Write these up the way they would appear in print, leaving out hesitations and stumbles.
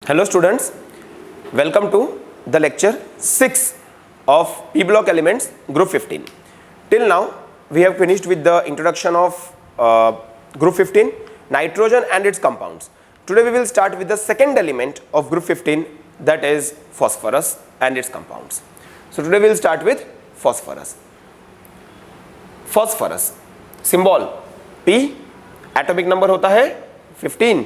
Hello students, welcome to the lecture 6 of P block elements group 15. Till now we have finished with the introduction of group 15, nitrogen and its compounds. Today we will start with the second element of group 15, that is phosphorus and its compounds. So today we will start with phosphorus. Phosphorus symbol P, atomic number होता है 15.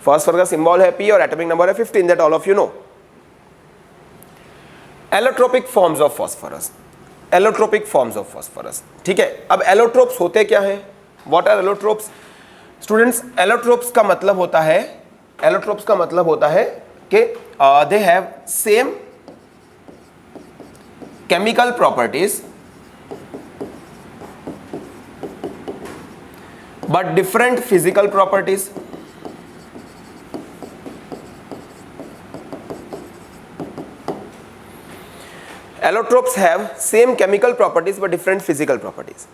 Phosphorus का symbol है P और atomic number है 15, that all of you know. Allotropic forms of phosphorus, allotropic forms of phosphorus. ठीक है, अब allotropes होते क्या है? What are allotropes? Students, allotropes का मतलब होता है, एलोट्रोप्स का मतलब होता है कि they have same chemical properties but different physical properties. Allotropes have same chemical properties but different physical properties.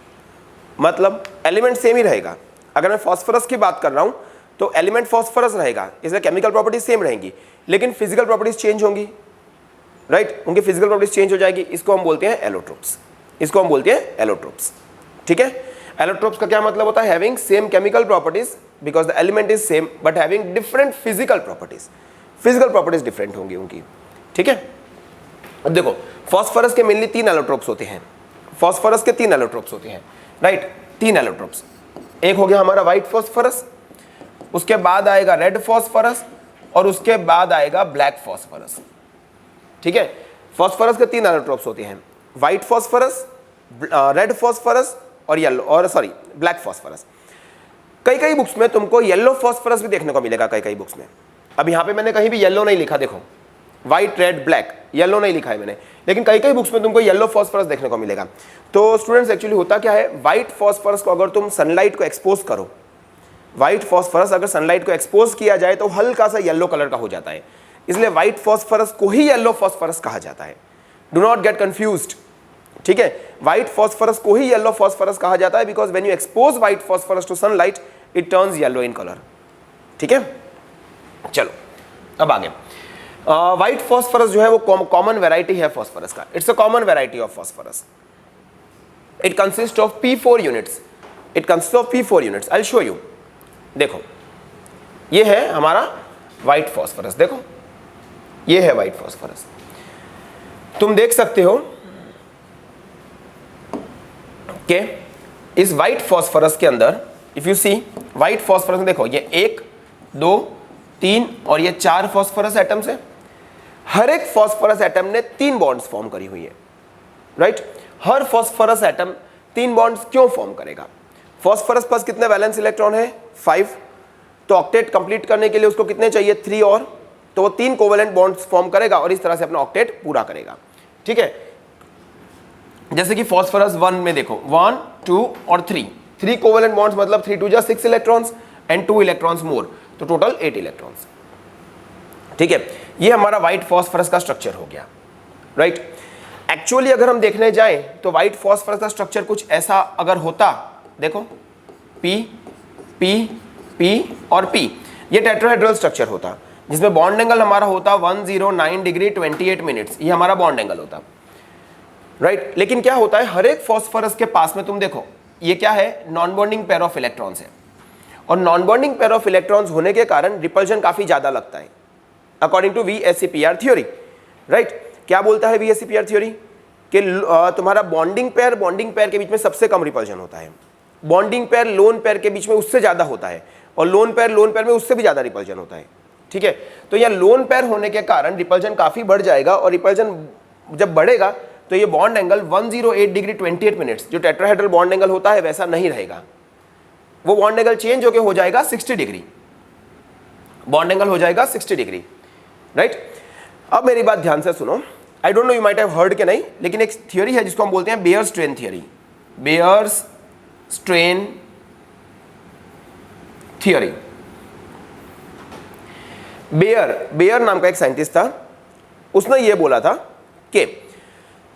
मतलब एलिमेंट सेम ही रहेगा. अगर मैं फॉस्फोरस की बात कर रहा हूं तो एलिमेंट फॉस्फोरस रहेगा, इसलिए केमिकल प्रॉपर्टीज सेम रहेंगी, लेकिन फिजिकल प्रॉपर्टीज चेंज होंगी. राइट, उनकी फिजिकल प्रॉपर्टीज चेंज हो जाएगी. इसको हम बोलते हैं एलोट्रोप्स. इसको हम बोलते हैं एलोट्रोप्स. ठीक है, एलोट्रोप्स का क्या मतलब होता है? Having same chemical properties because the element is same but having different physical properties. Physical properties different होंगी उनकी. ठीक है, अब देखो फॉस्फोरस के मेनली 3 एलोट्रोप्स होते हैं. फॉस्फोरस के 3 एलोट्रोप्स होते हैं. Right, 3 allotropes. एक हो गया हमारा व्हाइट फॉस्फोरस, उसके बाद आएगा रेड फॉस्फोरस और उसके बाद आएगा ब्लैक फॉस्फोरस. ठीक है, फॉस्फोरस के 3 एलोट्रोप्स होते हैं, व्हाइट फॉस्फोरस, रेड फॉस्फोरस और येलो और सॉरी ब्लैक फॉस्फोरस. कई बुक्स में तुमको येलो फॉस्फोरस भी देखने को मिलेगा, कई बुक्स में. अब यहाँ पे मैंने कहीं भी येलो नहीं लिखा, देखो व्हाइट रेड ब्लैक, येलो नहीं लिखा है मैंने, लेकिन कई बुक्स में तुमको येलो फॉस्फोरस देखने को मिलेगा. तो स्टूडेंट्स एक्चुअली होता क्या है, व्हाइट फॉस्फोरस को अगर तुम सनलाइट को एक्सपोज करो, व्हाइट फॉस्फोरस अगर सनलाइट को एक्सपोज किया जाए तो हल्का सा येलो कलर का हो जाता है, इसलिए व्हाइट फॉस्फोरस को ही येलो फॉस्फोरस कहा जाता है. Do not gate confused. ठीक है, व्हाइट फॉस्फोरस को ही येलो फॉस्फोरस कहा जाता है because when you expose white phosphorus to sunlight it turns yellow in colour. ठीक है, चलो अब आगे. व्हाइट फॉस्फोरस जो है वो कॉमन वैरायटी है फॉस्फोरस का. It's a common variety of phosphorus. It consist of P4 units. It consist of P4 units. I will show you. देखो ये है हमारा व्हाइट फॉस्फोरस. देखो ये है व्हाइट फॉस्फोरस. तुम देख सकते हो कि इस व्हाइट फॉस्फोरस के अंदर if you see white phosphorus में देखो ये 1 2 3 और ये 4 फॉस्फोरस एटम्स है. हर एक फॉस्फोरस एटम ने 3 बॉन्ड्स फॉर्म करी हुई है. राइट, हर फॉस्फोरस एटम 3 बॉन्ड्स क्यों फॉर्म करेगा? फॉस्फोरस पास कितने वैलेंस इलेक्ट्रॉन है? 5. तो ऑक्टेट कंप्लीट करने के लिए उसको कितने चाहिए? 3 और, तो वो 3 कोवेलेंट बॉन्ड्स फॉर्म करेगा और इस तरह से अपना ऑक्टेट पूरा करेगा. ठीक है, जैसे कि फॉस्फोरस 1 में देखो 1 2 और 3 कोवेलेंट बॉन्ड्स मतलब 3 2 6 इलेक्ट्रॉन्स एंड 2 इलेक्ट्रॉन्स मोर, तो टोटल 8 इलेक्ट्रॉन्स. ठीक है, ये हमारा व्हाइट फॉस्फोरस का स्ट्रक्चर हो गया. राइट, एक्चुअली अगर हम देखने जाएं तो व्हाइट फॉस्फोरस का स्ट्रक्चर कुछ ऐसा अगर होता, देखो P P P और P, ये टेट्राहेड्रल स्ट्रक्चर होता जिसमें बॉन्ड एंगल हमारा होता 109 डिग्री 28 मिनट्स. ये हमारा बॉन्ड एंगल होता. राइट, लेकिन क्या होता है हर एक फॉस्फोरस के पास में तुम देखो ये क्या है, non bonding pair of electrons है और non bonding pair of electrons होने के कारण रिपल्जन काफी ज्यादा लगता है according to VSEPR theory. Right, क्या बोलता है VSEPR थ्योरी कि तुम्हारा बॉन्डिंग पेयर के बीच में सबसे कम रिपल्जन होता है. बॉन्डिंग पेयर लोन पेयर के बीच में उससे ज्यादा होता है और लोन पेयर में उससे भी ज्यादा रिपल्जन होता है. ठीक है, तो यह लोन पेयर होने के कारण रिपल्जन काफी बढ़ जाएगा और रिपल्जन जब बढ़ेगा तो ये बॉन्ड एंगल 108 डिग्री 28 मिनट्स जो टेट्राहेड्रल बॉन्ड एंगल होता है वैसा नहीं रहेगा. वो बॉन्ड एंगल चेंज होकर हो जाएगा 60 डिग्री. बॉन्ड एंगल हो जाएगा 60 डिग्री. राइट, अब मेरी बात ध्यान से सुनो. I don't know you might have heard के नहीं, लेकिन एक थ्योरी है जिसको हम बोलते हैं Baeyer strain theory. Baeyer's strain theory. Baeyer नाम का एक साइंटिस्ट था, उसने ये बोला था कि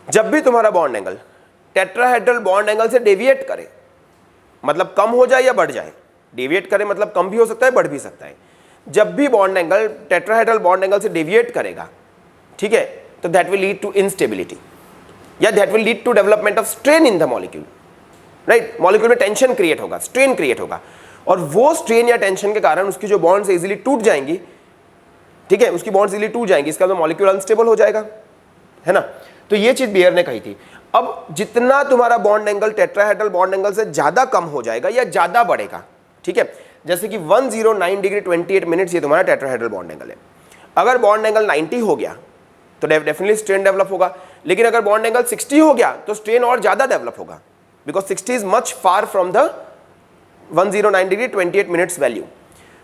जब भी तुम्हारा bond angle tetrahedral bond angle से डेविएट करे, मतलब कम हो जाए या बढ़ जाए, डेविएट करे मतलब कम भी हो सकता है बढ़ भी सकता है, जब भी bond angle tetrahedral bond angle से डेविएट करेगा, ठीक है, तो that will lead to instability या that will lead to development of strain in the molecule, right. Molecule में टेंशन क्रिएट होगा, स्ट्रेन क्रिएट होगा, और वो स्ट्रेन या टेंशन के कारण उसकी जो बॉन्ड्स इजीली टूट जाएंगी, ठीक है, उसकी बॉन्ड्स इजीली टूट जाएंगी, इसका मतलब मॉलिक्यूल अनस्टेबल हो जाएगा, है ना। तो ये चीज बियर ने कही थी। अब जितना तुम्हारा bond angle tetrahedral bond angle से ज्यादा कम हो जाएगा या ज्यादा बढ़ेगा, ठीक है, जैसे कि 109 डिग्री 28 मिनट्स ये तुम्हारा टेट्राहेड्रल बॉन्ड एंगल है। अगर बॉन्ड एंगल 90 हो गया तो डेफिनेटली स्ट्रेन डेवलप होगा, लेकिन अगर बॉन्ड एंगल 60 हो गया तो स्ट्रेन और ज्यादा डेवलप होगा, because 60 is much far from the 109 degree 28 minutes value,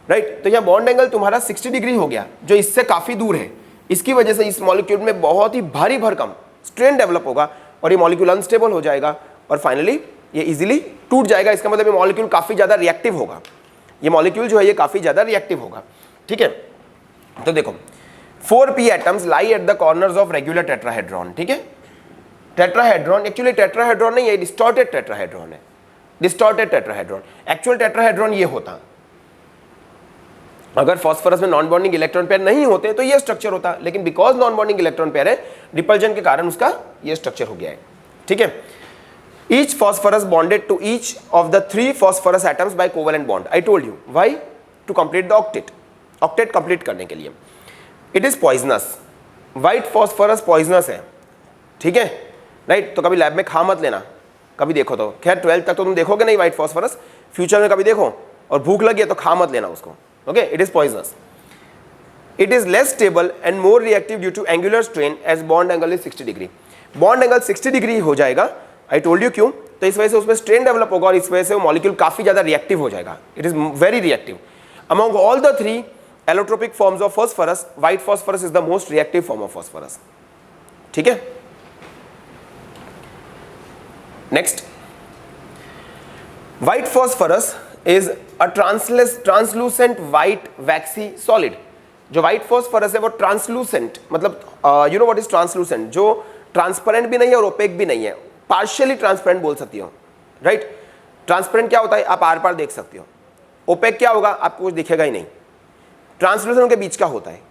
right. तो यहाँ बॉन्ड एंगल तुम्हारा 60 डिग्री हो गया, जो इससे काफी दूर है, इसकी वजह से इस मॉलिक्यूल में बहुत ही भारी भरकम स्ट्रेन डेवलप होगा और ये मॉलिक्यूल अनस्टेबल हो जाएगा और फाइनली ये इजीली टूट जाएगा। इसका मतलब ये मॉलिक्यूल काफी ज्यादा रिएक्टिव होगा, ये मॉलिक्यूल जो है ये काफी ज्यादा रिएक्टिव होगा, ठीक है। तो देखो 4p atoms lie at the corners of regular tetrahedron, ठीक है। टेट्राहेड्रॉन एक्चुअली टेट्राहेड्रॉन नहीं है, डिस्टॉर्टेड टेट्राहेड्रॉन है, डिस्टॉर्टेड टेट्राहेड्रॉन। एक्चुअल टेट्राहेड्रॉन ये होता, अगर फॉस्फोरस में नॉन बॉन्डिंग इलेक्ट्रॉन पेयर नहीं होते तो ये स्ट्रक्चर होता, लेकिन because non bonding electron pair है, रिपल्जन के कारण उसका ये स्ट्रक्चर हो गया है, ठीक है। Each phosphorus bonded to each of the 3 phosphorus atoms by covalent bond. I told you why, to complete the octet, octet complete करने के लिए। It is poisonous, white phosphorus poisonous है, ठीक है, राइट। तो कभी लैब में खा मत लेना, कभी देखो तो, खैर 12th तक तो तुम देखोगे नहीं व्हाइट फॉस्फोरस, फ्यूचर में कभी देखो और भूख लगी है तो खा मत लेना उसको, okay. It is poisonous. It is less stable and more reactive due to angular strain as bond angle is 60 degree. Bond angle 60 degree हो जाएगा, आई टोल्ड यू क्यों, तो इस वजह से उसमें स्ट्रेन डेवलप होगा और इस वजह से वो मॉलिक्यूल काफी ज्यादा रिएक्टिव हो जाएगा। It is very reactive. Among all the 3 allotropic forms of phosphorus, white phosphorus is the most reactive form of phosphorus, ठीक है। Next, white phosphorus is a translucent white waxy solid. जो white phosphorus है वो translucent, मतलब you know what is translucent, जो transparent भी नहीं है और ओपेक भी नहीं है, पार्शियली ट्रांसपेरेंट बोल सकती हो, राइट। ट्रांसपेरेंट क्या होता है, आप आर पार देख सकते हो। ओपेक क्या होगा, आपको कुछ दिखेगा ही नहीं। ट्रांसलूसेंट उनके बीच का होता है,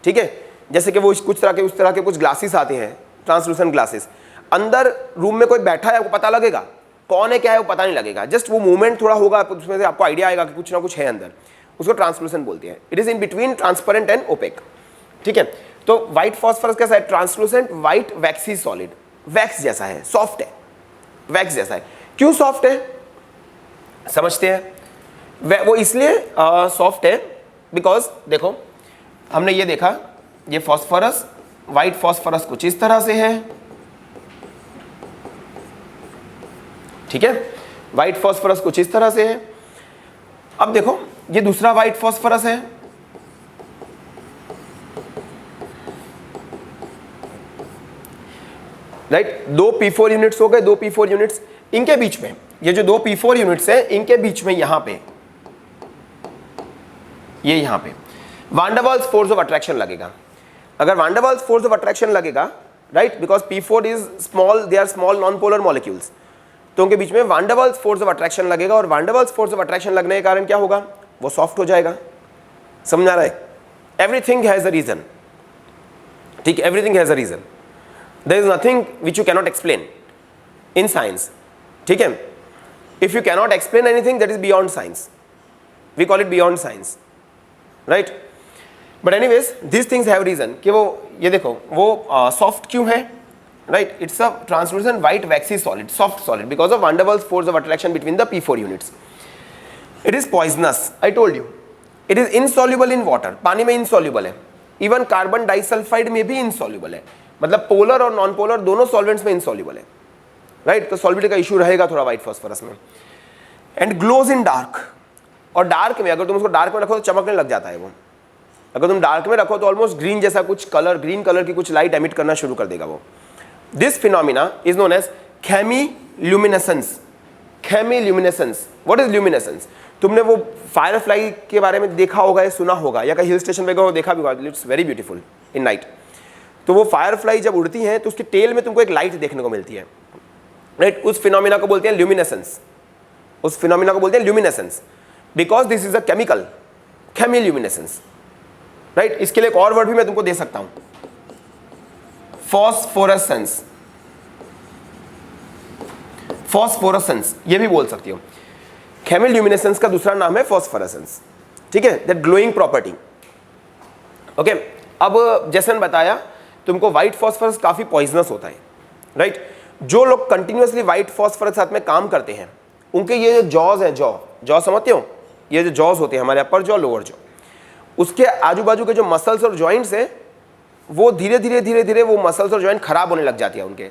ठीक है। जैसे कि वो कुछ तरह के उस तरह के कुछ ग्लासेस आते हैं, ट्रांसलूसेंट ग्लासेस, अंदर रूम में कोई बैठा है आपको पता लगेगा, कौन है क्या है वो पता नहीं लगेगा, जस्ट वो मूवमेंट थोड़ा होगा, उसमें से आपको आइडिया आएगा कि कुछ ना कुछ है अंदर, उसको ट्रांसलूसेंट बोलते हैं। It is in between transparent and opaque, ठीक है। तो व्हाइट फॉस्फोरस कैसा है, translucent white waxy solid, wax जैसा है, सॉफ्ट है, वैक्स जैसा है। क्यों सॉफ्ट है समझते हैं, वो इसलिए सॉफ्ट है बिकॉज देखो हमने ये देखा, ये फॉस्फोरस, व्हाइट फॉस्फोरस कुछ इस तरह से है, ठीक है, व्हाइट फॉस्फोरस कुछ इस तरह से है। अब देखो ये दूसरा व्हाइट फॉस्फोरस है, राइट। 2 p4 यूनिट्स हो गए, 2 p4 यूनिट्स, इनके बीच में ये जो 2 p4 यूनिट्स है, इनके बीच में यहां पे, ये यहां पे वान der Waals force of attraction लगेगा। अगर van der Waals force of attraction लगेगा, right, because p4 is small, they are small non polar molecules, तो उनके बीच में वान der Waals force of attraction लगेगा और वान der Waals force of attraction लगने के कारण क्या होगा, वो सॉफ्ट हो जाएगा। समझ आ रहा है, एवरीथिंग हैज अ रीजन, ठीक है, everything has a reason, there is nothing which you cannot explain in science, ठीक है। if you cannot explain anything that is beyond science, we call it beyond science, right। but anyways these things have reason कि वो ये देखो वो soft क्यों है, right, it's a translucent white waxy solid, soft solid because of van der Waals force of attraction between the p4 units. it is poisonous, I told you, it is insoluble in water, पानी में insoluble है, even carbon disulphide में भी insoluble है, मतलब polar और non polar दोनों solvents में इनसॉल्युबल है, राइट। तो सॉल्विटी का इशू रहेगा थोड़ा व्हाइट फॉस्फोरस में। एंड ग्लोज इन डार्क, और डार्क में अगर तुम उसको डार्क में रखो तो चमकने लग जाता है वो, अगर तुम डार्क में रखो तो ऑलमोस्ट ग्रीन जैसा कुछ कलर, ग्रीन कलर की कुछ लाइट एमिट करना शुरू कर देगा वो। This phenomena is known as chemiluminescence. Chemiluminescence, what is luminescence, तुमने वो फायरफ्लाई के बारे में देखा होगा या सुना होगा, या कहीं हिल स्टेशन पे गए देखा भी होगा, it's very beautiful in night. तो वो फायरफ्लाई जब उड़ती हैं तो उसके टेल में तुमको एक लाइट देखने को मिलती है, राइट। उस फिनोमिना को बोलते हैं ल्यूमिनेसेंस, उस फिनोमिना को बोलते हैं luminescence, because this is a chemical chemiluminescence, right. इसके लिए एक और वर्ड भी मैं तुमको दे सकता हूं, फॉस्फोरेसेंस, फॉस्फोरेसेंस ये भी बोल सकती हो। केमिल्यूमिनेसेंस का दूसरा नाम है फॉस्फोरेसेंस, ठीक है, दैट ग्लोइंग प्रॉपर्टी। ओके, अब जैसे मैंने बताया तुमको व्हाइट फॉस्फोरस काफी पॉइजनस होता है, राइट। जो लोग कंटिन्यूअसली व्हाइट फॉस्फोरस साथ में काम करते हैं उनके ये जो जॉज है, जॉ समझते हो, ये जो जॉज होते हैं हमारे अपर जॉ लोअर जॉ, उसके आजू बाजू के जो मसल्स और जॉइंट्स हैं वो धीरे धीरे वो मसल्स और जॉइंट खराब होने लग जाती है उनके।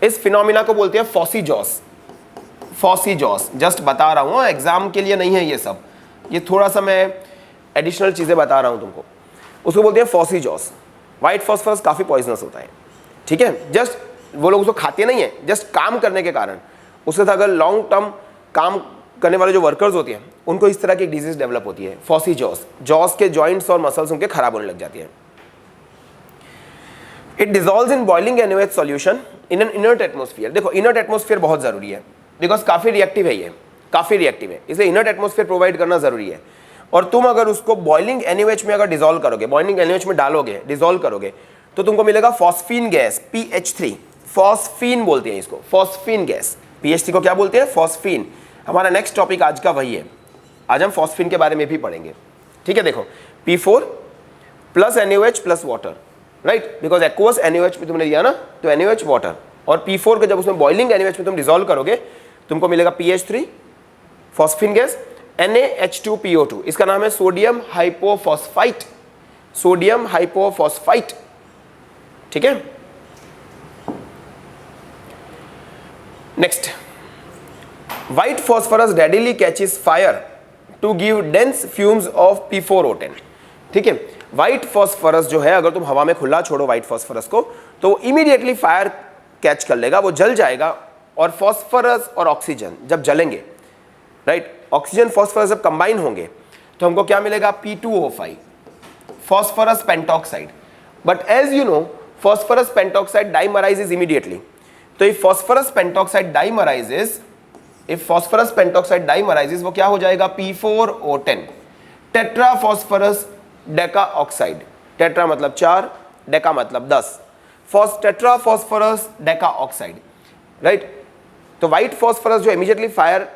इस फिनोमिना को बोलते हैं phossy jaws, phossy jaws. Just बता रहा हूँ, एग्जाम के लिए नहीं है ये सब, ये थोड़ा सा मैं एडिशनल चीजें बता रहा हूँ तुमको। उसको बोलते हैं फॉसी जॉस। व्हाइट फॉस्फोरस काफी पॉइजनस होता है, ठीक है। जस्ट वो लोग उसको खाते नहीं है, जस्ट काम करने के कारण उसके साथ अगर लॉन्ग टर्म काम करने वाले जो वर्कर्स होते हैं उनको इस तरह की डिजीज डेवलप होती है, फॉसी जॉस। जॉस के जॉइंट्स और मसल्स उनके खराब होने लग जाती है। It dissolves in boiling NaOH solution in an inert atmosphere. देखो इनर्ट एटमॉस्फेयर बहुत जरूरी है, बिकॉज काफी रिएक्टिव है, ये काफी रिएक्टिव है, इसे इनर्ट एटमॉस्फेयर प्रोवाइड करना जरूरी है। और तुम अगर उसको बॉइलिंग NaOH में अगर डिसॉल्व करोगे, बॉइलिंग NaOH में डालोगे, डिसॉल्व करोगे, तो तुमको मिलेगा फॉस्फीन गैस, PH3। फॉस्फीन बोलते हैं इसको, फॉस्फीन गैस। PH3 को क्या बोलते हैं? फॉस्फीन। हमारा नेक्स्ट टॉपिक आज का वही है, आज हम फॉस्फीन के बारे में भी पढ़ेंगे, ठीक है। देखो P4 plus NaOH plus water, right, because aqueous NaOH में तुमने दिया ना, तो NaOH वाटर, और P4 को जब उसमें बॉइलिंग NaOH में तुम डिसॉल्व करोगे तुमको मिलेगा PH3 फॉस्फीन गैस, NaH2PO2। इसका नाम है सोडियम हाइपोफॉस्फाइट, सोडियम हाइपोफॉस्फाइट, ठीक है। Next, white phosphorus readily catches fire to give dense fumes of P4O10, ठीक है। व्हाइट फॉस्फोरस जो है, अगर तुम हवा में खुला छोड़ो व्हाइट फॉस्फोरस को, तो वो इमीडिएटली फायर कैच कर लेगा, वो जल जाएगा। और फॉस्फोरस और ऑक्सीजन जब जलेंगे, राइट, ऑक्सीजन फॉस्फोरस जब कंबाइन होंगे तो हमको क्या मिलेगा? P2O5, phosphorus pentoxide. But as you know, phosphorus pentoxide dimerises immediately. तो if phosphorus pentoxide dimerises, if phosphorus pentoxide dimerises, वो क्या हो जाएगा? P4O10, tetra phosphorus deca oxide. Tetra मतलब 4, डेका मतलब 10, tetra phosphorus deca oxide, right. तो white phosphorus जो immediately fire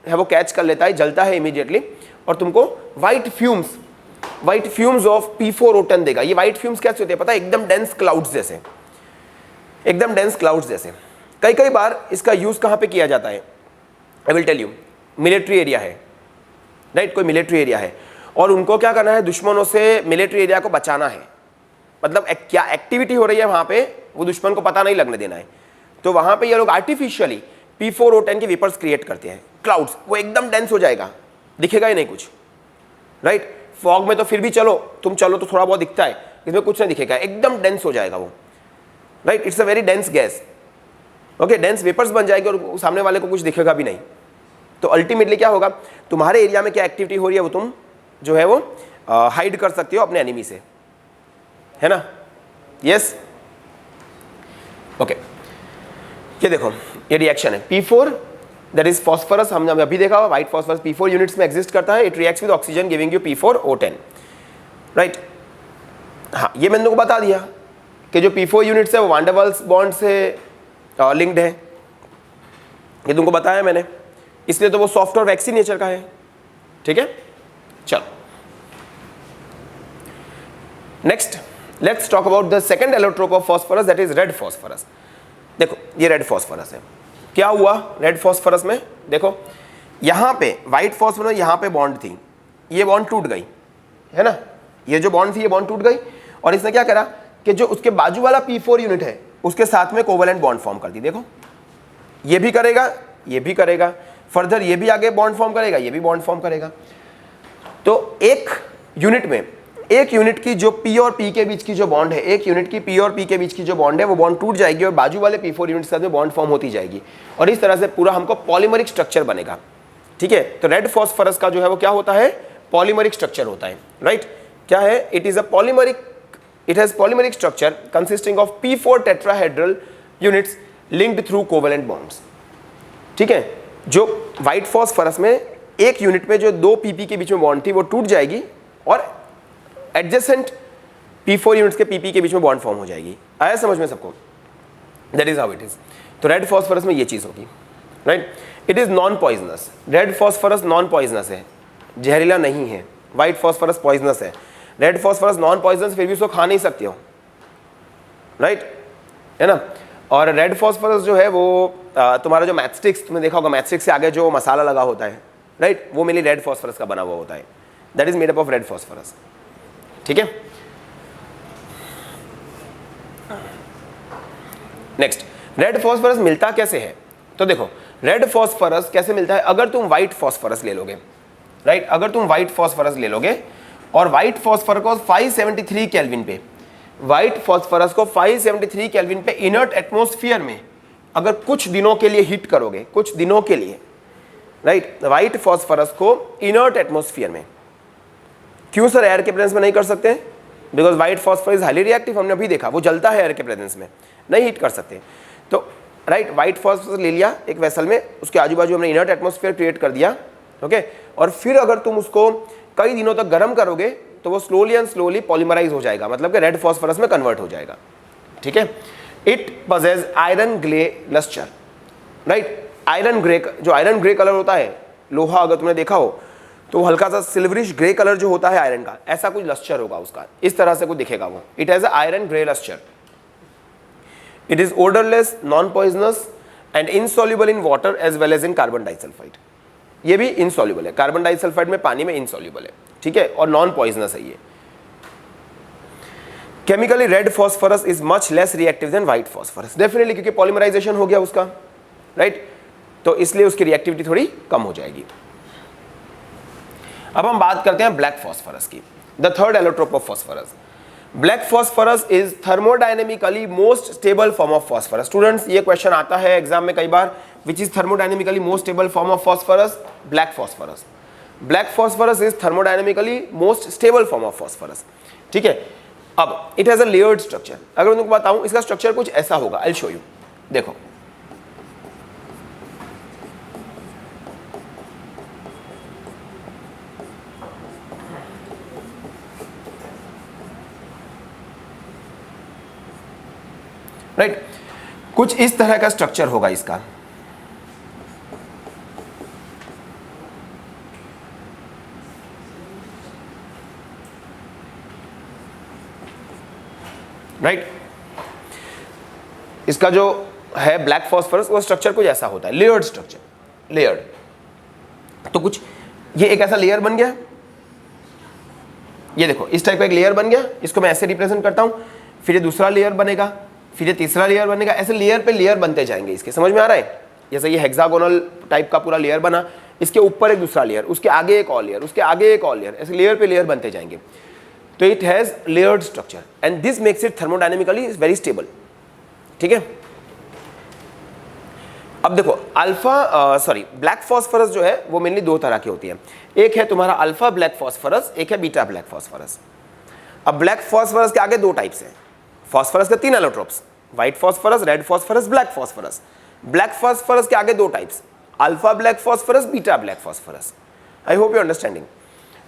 है वो कैच कर लेता है, जलता है इमीडिएटली, और तुमको व्हाइट फ्यूम्स ऑफ P4O10 देगा। ये व्हाइट फ्यूम्स कैसे होते हैं पता है? एकदम डेंस क्लाउड्स जैसे, एकदम डेंस क्लाउड्स जैसे। कई बार इसका यूज कहां पे किया जाता है? I will tell you. Military area है, राइट, कोई मिलिट्री एरिया है और उनको क्या करना है? दुश्मनों से मिलिट्री एरिया को बचाना है। मतलब क्या एक्टिविटी हो रही है वहां पे, वो दुश्मन को पता नहीं लगने देना है। तो वहां पे ये लोग आर्टिफिशियली P4O10 के वेपर्स क्रिएट करते हैं, क्लाउड्स। वो एकदम डेंस हो जाएगा, दिखेगा ही नहीं कुछ, राइट। फॉग में तो फिर भी तुम चलो तो थोड़ा बहुत दिखता है, इसमें कुछ नहीं दिखेगा, एकदम डेंस हो जाएगा वो, right. It's a very dense gas, okay. Dense vapours बन जाएंगे और सामने वाले को कुछ दिखेगा भी नहीं। तो अल्टीमेटली क्या होगा? तुम्हारे एरिया में क्या एक्टिविटी हो रही है वो तुम जो है वो हाइड कर सकते हो अपने एनिमी से, है ना? Yes, okay. ये देखो, ये रिएक्शन है P4, दैट इज फॉस्फोरस। हमने अभी देखा व्हाइट फॉस्फोरस P4 यूनिट्स में एग्जिस्ट करता है। It reacts with oxygen giving you P4O10, right. हाँ, ये मैंने तुमको बता दिया कि जो P4 यूनिट्स है वो वान डेर वाल्स बॉन्ड से लिंक्ड है, ये तुमको बताया मैंने, इसलिए तो वो सॉफ्ट और वैक्सी नेचर का है, ठीक है। चलो next, let's talk about the second allotrope of phosphorus, that is red phosphorus. देखो ये रेड फॉस्फोरस है। क्या हुआ रेड फॉस्फोरस में? देखो यहां पे व्हाइट फॉस्फोरस, यहां पे बॉन्ड थी, ये बॉन्ड टूट गई, है ना, ये जो बॉन्ड थी ये बॉन्ड टूट गई, और इसने क्या करा कि जो उसके बाजू वाला P4 यूनिट है उसके साथ में कोवेलेंट बॉन्ड फॉर्म कर दी। देखो ये भी करेगा, ये भी करेगा, फर्दर ये भी आगे बॉन्ड फॉर्म करेगा, ये भी बॉन्ड फॉर्म करेगा। तो एक यूनिट में, एक यूनिट की जो P और P के बीच की जो बॉन्ड है, एक यूनिट की P और P के बीच की जो बॉन्ड है वो बॉन्ड टूट जाएगी और बाजू वाले P4 यूनिट के साथ में बॉन्ड फॉर्म होती जाएगी, और इस तरह से पूरा हमको पॉलीमरिक स्ट्रक्चर बनेगा, ठीक है। तो रेड फॉस्फोरस का जो है वो क्या होता है? पॉलीमरिक स्ट्रक्चर होता है, राइट। क्या है? It is a polymeric, it has polymeric structure consisting of P4 tetrahedral units linked through covalent bonds, ठीक है। जो व्हाइट फॉस्फोरस में एक यूनिट में जो 2 pp के बीच में बॉन्ड थी वो टूट जाएगी और एडजेसेंट p4 यूनिट्स के pp के बीच में बॉन्ड फॉर्म हो जाएगी। आया समझ में सबको? That is how it is. तो रेड फॉस्फोरस में ये चीज होगी, right. It is non poisonous, red phosphorus non poisonous है, जहरीला नहीं है। व्हाइट फॉस्फोरस पॉइजनस है, रेड फॉस्फोरस नॉन पॉइजनस, फिर भी उसको खा नहीं सकते हो, राइट, है ना। और रेड फॉस्फोरस जो है वो तुम्हारा जो मैचस्टिक्स, तुमने देखा होगा मैचस्टिक्स से आगे जो मसाला लगा होता है, राइट, वो मेनली रेड फॉस्फोरस का बना हुआ होता है। That is made up of red phosphorus, ठीक है। नेक्स्ट, रेड फॉस्फोरस मिलता कैसे है? तो देखो रेड फॉस्फोरस कैसे मिलता है, अगर तुम व्हाइट फॉस्फोरस ले लोगे, राइट, अगर तुम व्हाइट फॉस्फोरस ले लोगे और व्हाइट फॉस्फोरस को 573 केल्विन पे, व्हाइट फॉस्फोरस को 573 केल्विन पे इनर्ट एटमॉस्फेयर में अगर कुछ दिनों के लिए हीट करोगे, कुछ दिनों के लिए, राइट, व्हाइट फॉस्फोरस को इनर्ट एटमॉस्फेयर में, क्यों सर एयर के प्रेजेंस में नहीं कर सकते? Because white phosphorus is highly reactive, हमने अभी देखा वो जलता है एयर के प्रेजेंस में, नहीं हीट कर सकते। तो राइट, व्हाइट फॉस्फोरस ले लिया एक वेसल में, उसके आजू बाजू हमने इनर्ट एटमॉस्फेयर क्रिएट कर दिया, ओके, और फिर अगर तुम उसको कई दिनों तक गर्म करोगे तो वो स्लोली एंड स्लोली पॉलीमराइज हो जाएगा, मतलब कि रेड फॉस्फोरस में कन्वर्ट हो जाएगा, ठीक है। It possess iron grey lustre, right, iron grey, जो आयरन ग्रे कलर होता है, लोहा अगर तुमने देखा हो तो हल्का सा सिल्वरिश ग्रे कलर जो होता है आयरन का, ऐसा कुछ लस्टर होगा उसका, इस तरह से कुछ दिखेगा वो। It has a iron grey lustre. It is odourless, non poisonous and insoluble in water as well as in carbon disulphide. ये भी इनसॉल्युबल है, कार्बन डाइसल्फाइड में पानी में इनसॉल्युबल है, ठीक है, और नॉन पॉइजनस है ये। Chemically red phosphorus is much less reactive than white phosphorus, definitely, क्योंकि पॉलीमराइजेशन हो गया उसका, राइट, तो इसलिए उसकी रिएक्टिविटी थोड़ी कम हो जाएगी। अब हम बात करते हैं ब्लैक फॉस्फोरस की, the third allotrope of phosphorus. Black phosphorus is thermodynamically most stable form of phosphorus. Students, ये क्वेश्चन आता है एग्जाम में कई बार, which is thermodynamically most stable form of phosphorus? Black phosphorus. Black phosphorus is thermodynamically most stable form of phosphorus, ठीक है। अब it has a layered structure, अगर मैं तुमको बताऊं इसका स्ट्रक्चर कुछ ऐसा होगा, आई विल शो यू। देखो राइट, कुछ इस तरह का स्ट्रक्चर होगा इसका, राइट। इसका जो है ब्लैक फॉस्फोरस, वो स्ट्रक्चर कुछ ऐसा होता है, लेयर्ड स्ट्रक्चर, लेयर्ड। तो कुछ ये एक ऐसा लेयर बन गया, ये देखो इस टाइप का एक लेयर बन गया, इसको मैं ऐसे रिप्रेजेंट करता हूं, फिर ये दूसरा लेयर बनेगा, फिर ये तीसरा लेयर बनेगा, ऐसे लेयर पे लेयर बनते जाएंगे इसके, समझ में आ रहा है? जैसे ये हेक्सागोनल टाइप का पूरा लेयर बना, इसके ऊपर एक दूसरा लेयर, उसके आगे एक और लेयर, उसके आगे एक और लेयर, ऐसे लेयर पे लेयर बनते जाएंगे। तो it has layered structure and this makes it thermodynamically is very stable, ठीक है। अब देखो ब्लैक फॉस्फोरस जो है वो मेनली दो तरह की होती है, एक है तुम्हारा अल्फा ब्लैक फॉस्फोरस, एक है बीटा ब्लैक फॉस्फोरस। अब ब्लैक फॉस्फोरस के आगे दो टाइप्स हैं, फॉस्फोरस के 3 allotropes, white phosphorus, red phosphorus, black phosphorus. Black phosphorus के आगे दो types, alpha black phosphorus, beta black phosphorus. I hope you understanding.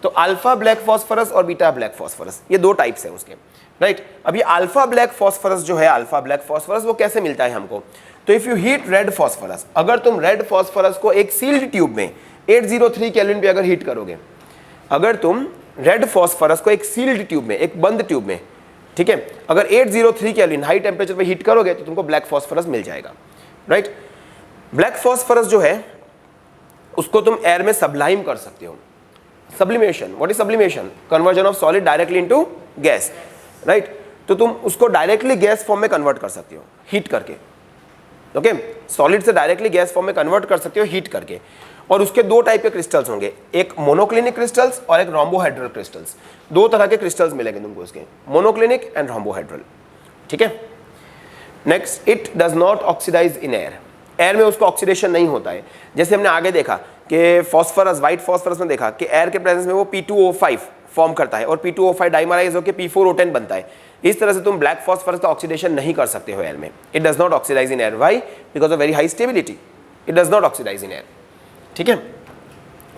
तो अल्फा ब्लैक फॉस्फोरस और बीटा ब्लैक फॉस्फोरस, ये दो टाइप्स हैं उसके, राइट। अब ये अल्फा ब्लैक फॉस्फोरस जो है, अल्फा ब्लैक फॉस्फोरस, वो कैसे मिलता है हमको? तो if you heat red phosphorus, अगर तुम रेड फॉस्फोरस को एक सील्ड ट्यूब में 803 केल्विन पे अगर हीट करोगे, अगर तुम रेड फॉस्फोरस को एक सील्ड ट्यूब में, एक बंद ट्यूब में, ठीक है, अगर 803 केल्विन हाई टेम्परेचर पे हीट करोगे तो तुमको ब्लैक फॉस्फोरस मिल जाएगा, राइट। ब्लैक फॉस्फोरस जो है उसको तुम एयर में सबलाइम कर सकते हो, sublimation. What is sublimation? Conversion of solid directly into gas, right. तो तुम उसको डायरेक्टली गैस फॉर्म में कन्वर्ट कर सकते हो हीट करके, ओके, सॉलिड से डायरेक्टली गैस फॉर्म में कन्वर्ट कर सकते हो हीट करके। और उसके दो टाइप के क्रिस्टल्स होंगे, एक मोनोक्लिनिक क्रिस्टल्स और एक रोम्बोहेड्रल क्रिस्टल्स। दो तरह के क्रिस्टल्स मिलेंगे तुमको उसके, मोनोक्लिनिक एंड रोम्बोहेड्रल, ठीक है। Next, it does not oxidise in air, air में उसका ऑक्सीडेशन नहीं होता है। जैसे हमने आगे देखा कि फॉस्फोरस, व्हाइट फॉस्फोरस में देखा कि एयर के प्रेजेंस में वो P2O5 फॉर्म करता है और P2O5 डाइमराइज होकर P4O10 बनता है। इस तरह से तुम ब्लैक फॉस्फोरस का ऑक्सीडेशन नहीं कर सकते हो एयर में। It does not oxidise in air, why? Because of very high stability, it does not oxidise in air, ठीक है।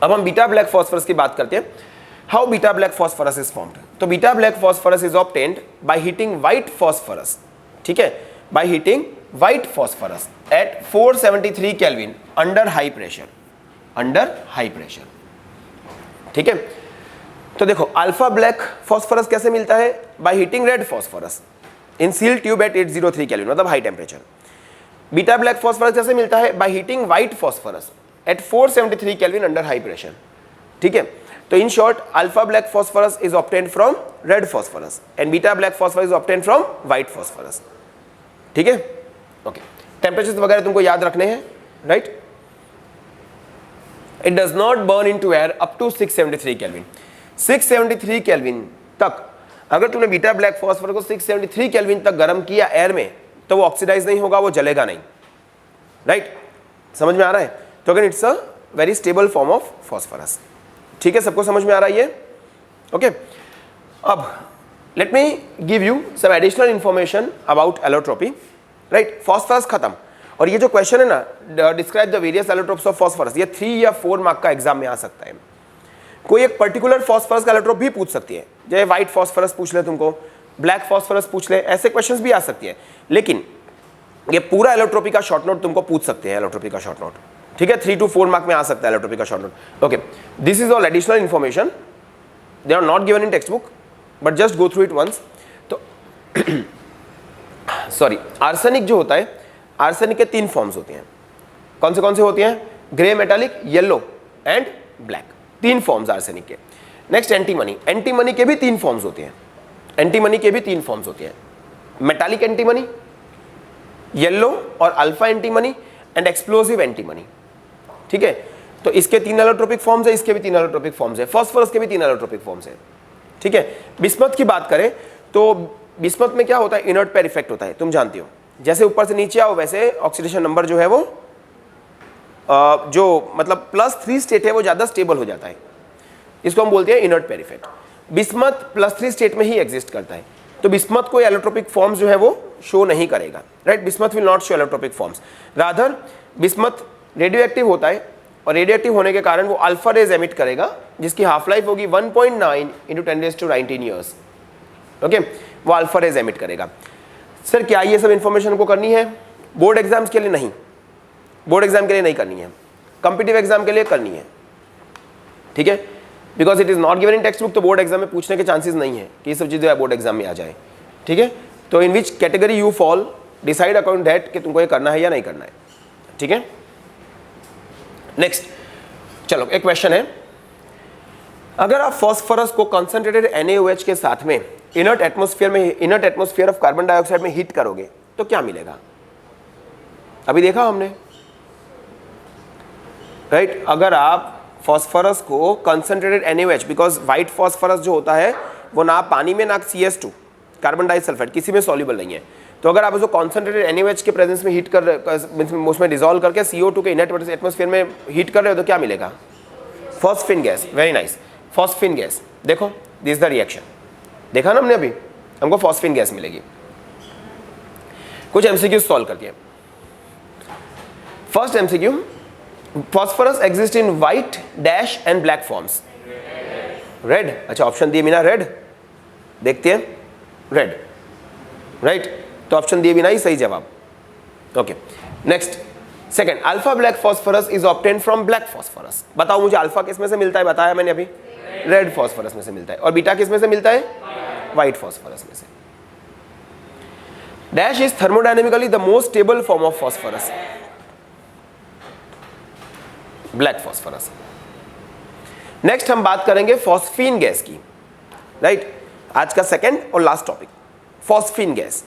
अब हम बीटा ब्लैक फॉस्फोरस की बात करते हैं। How beta black phosphorus is formed? तो beta black phosphorus is obtained by heating white phosphorus, ठीक है, by heating white phosphorus at 473 kelvin under high pressure, under high pressure, ठीक है। तो देखो अल्फा ब्लैक फॉस्फोरस कैसे मिलता है? By heating red phosphorus in seal tube at 803 kelvin, मतलब high temperature. Beta black phosphorus कैसे मिलता है? By heating white phosphorus at 473 kelvin under high pressure, ठीक है। तो in short alpha black phosphorus is obtained from red phosphorus and beta black phosphorus is obtained from white phosphorus, ठीक है। Okay, temperature वगैरह तुमको याद रखने हैं, राइट। It does not burn into air up to 673 kelvin. 673 kelvin तक अगर तुमने बीटा ब्लैक फॉस्फोरस को 673 केल्विन तक गर्म किया एयर में, तो वो ऑक्सीडाइज नहीं होगा, वो जलेगा नहीं, राइट। समझ में आ रहा है? तो अगर it's a very stable form of phosphorus, ठीक है, सबको समझ में आ रहा है ये? ओके, अब let me give you some additional information about allotropy, right. फॉस्फोरस खत्म, और ये जो क्वेश्चन है ना, describe the various allotropes of phosphorus, ये 3 या 4 मार्क का एग्जाम में आ सकता है। कोई एक पर्टिकुलर फॉस्फोरस का एलोट्रोप भी पूछ सकती है, जैसे व्हाइट फॉस्फोरस पूछ ले तुमको, ब्लैक फॉस्फोरस पूछ ले, ऐसे क्वेश्चंस भी आ सकती है। लेकिन ये पूरा एलोट्रोपी का शॉर्ट नोट तुमको पूछ सकते हैं, एलोट्रोपी का शॉर्ट नोट, ठीक है, 3 to 4 मार्क में आ सकता है एलोट्रोपी का short note. Okay, this is all additional information, they are not given in text book, but just go through it once. तो सॉरी, आर्सेनिक जो होता है, आर्सेनिक के 3 फॉर्म्स होते हैं। कौन से होते हैं? Grey, metallic, yellow and black, 3 forms arsenic के। नेक्स्ट एंटीमनी, एंटीमनी के भी 3 फॉर्म्स होते हैं, एंटीमनी के भी 3 फॉर्म्स होते हैं, मेटालिक एंटीमनी, येलो और alpha antimony and explosive antimony, ठीक है। तो इसके 3 एलोट्रोपिक फॉर्म्स है, इसके भी 3 एलोट्रोपिक फॉर्म्स है, फॉस्फोरस के भी 3 एलोट्रोपिक फॉर्म्स है, ठीक है। बिस्मथ की बात करें तो बिस्मथ में क्या होता है? इनर्ट पेयर इफेक्ट होता है, तुम जानती हो, जैसे ऊपर से नीचे आओ वैसे ऑक्सीडेशन नंबर जो है वो जो मतलब +3 स्टेट है वो ज़्यादा स्टेबल हो जाता है, इसको हम बोलते हैं inert pair effect. Bismuth +3 state में ही एग्जिस्ट करता है, तो बिस्मथ कोई एलोट्रोपिक फॉर्म्स जो है वो शो नहीं करेगा, right. Bismuth will not show allotropic forms, rather bismuth radio active होता है, और रेडियो एक्टिव होने के कारण वो अल्फा रेज एमिट करेगा, जिसकी हाफ लाइफ होगी 1.9 × 10⁻19 ईयर्स, ओके, वो अल्फा रेज एमिट करेगा। सर क्या ये सब इंफॉर्मेशन को करनी है? बोर्ड एग्जाम्स के लिए नहीं, बोर्ड एग्जाम के लिए नहीं करनी है, कॉम्पिटिटिव एग्जाम के लिए करनी है, ठीक है, because it is not given in text book, तो बोर्ड एग्जाम में पूछने के चांसेस नहीं है कि ये सब चीज़ें बोर्ड एग्जाम में आ जाए, ठीक है। तो in which category you fall, decide according that कि तुमको ये करना है या नहीं करना है, ठीक है। नेक्स्ट, चलो एक क्वेश्चन है, अगर आप फॉस्फोरस को कंसंट्रेटेड NaOH के साथ में inert atmosphere of carbon dioxide में हीट करोगे तो क्या मिलेगा? अभी देखा हमने, राइट। अगर आप फॉस्फोरस को concentrated NaOH, because white phosphorus जो होता है वो ना पानी में ना CS2 कार्बन डाइसल्फाइड किसी में सॉल्युबल नहीं है, तो अगर आप उसको कॉन्सेंट्रेटेड NaOH के प्रेजेंस में हीट कर उसमें डिसॉल्व करके CO2 के इनर्ट एटमॉस्फेयर में हीट कर रहे हो तो क्या मिलेगा? Phosphine gas, very nice, phosphine gas. देखो दिस द रिएक्शन, देखा ना हमने अभी, हमको फॉस्फिन गैस मिलेगी। कुछ MCQ सॉल्व करके, first MCQ, phosphorus exist in white dash and black forms, red, अच्छा ऑप्शन दिए बिना रेड, देखते हैं, रेड, राइट, तो ऑप्शन दिए बिना ही सही जवाब, okay. Next, second, alpha black phosphorus is obtained from black phosphorus. बताओ मुझे अल्फा किस में से मिलता है? बताया मैंने अभी, रेड फॉस्फोरस में से मिलता है, और बीटा किस में से मिलता है? व्हाइट फॉस्फोरस में से। Dash is thermodynamically the most stable form of phosphorus, black phosphorus. Next हम बात करेंगे फॉस्फीन गैस की, राइट, आज का सेकंड और last topic, phosphine gas.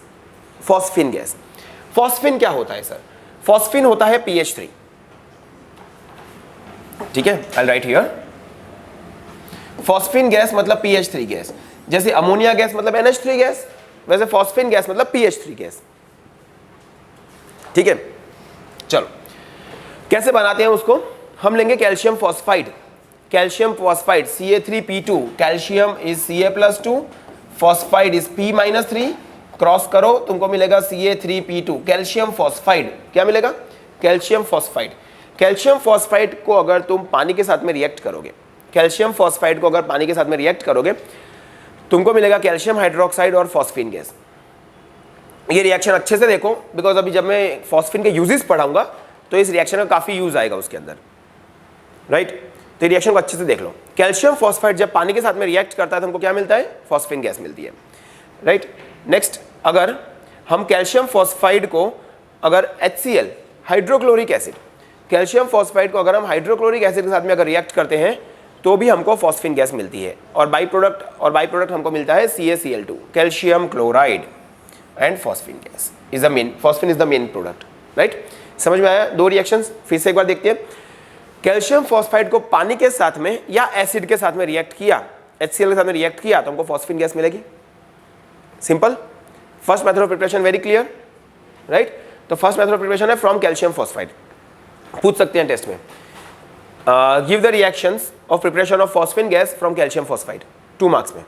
Phosphine gas, phosphine क्या होता है सर? फॉस्फीन होता है PH3, ठीक है, आई राइट हियर, फॉस्फीन गैस मतलब PH3 गैस, जैसे अमोनिया गैस मतलब NH3 गैस, वैसे फॉस्फीन गैस मतलब PH3 गैस, ठीक है। चलो कैसे बनाते हैं उसको? हम लेंगे calcium phosphide, calcium phosphide Ca3P2, calcium is Ca+2, phosphide is P-3, cross करो तुमको मिलेगा Ca3P2, कैल्शियम फॉस्फाइड, क्या मिलेगा? Calcium phosphide. कैल्शियम फॉस्फाइड को अगर तुम पानी के साथ में रिएक्ट करोगे, कैल्शियम फॉस्फाइड को अगर पानी के साथ में रिएक्ट करोगे, तुमको मिलेगा कैल्शियम हाइड्रोक्साइड और फॉस्फीन गैस। ये रिएक्शन अच्छे से देखो, बिकॉज अभी जब मैं फॉस्फीन के यूजेस पढ़ाऊंगा तो इस रिएक्शन का काफी यूज आएगा उसके अंदर, राइट। तो रिएक्शन को अच्छे से देख लो। कैल्शियम फॉस्फाइड जब पानी के साथ में रिएक्ट करता है तो हमको क्या मिलता है? फॉस्फीन गैस मिलती है, राइट। नेक्स्ट, अगर हम कैल्शियम फॉस्फाइड को अगर HCl hydrochloric acid, calcium phosphide को अगर हम हाइड्रोक्लोरिक एसिड के साथ में अगर रिएक्ट करते हैं तो भी हमको फॉस्फीन गैस मिलती है। और बाई प्रोडक्ट हमको मिलता है CaCl2, calcium chloride and phosphine gas is the main, phosphine is the main product, right. समझ में आया? दो रिएक्शंस फिर से एक बार देखते हैं। कैल्शियम फॉस्फाइड को पानी के साथ में या एसिड के साथ में रिएक्ट किया, HCl के साथ में रिएक्ट किया तो हमको फॉस्फीन गैस मिलेगी। Simple. First method of preparation very clear, right. तो फर्स्ट मेथड ऑफ प्रिपरेशन है फ्रॉम कैल्शियम फॉस्फाइड। पूछ सकते हैं टेस्ट में, give the reactions of preparation of phosphine gas from calcium phosphide, 2 marks में,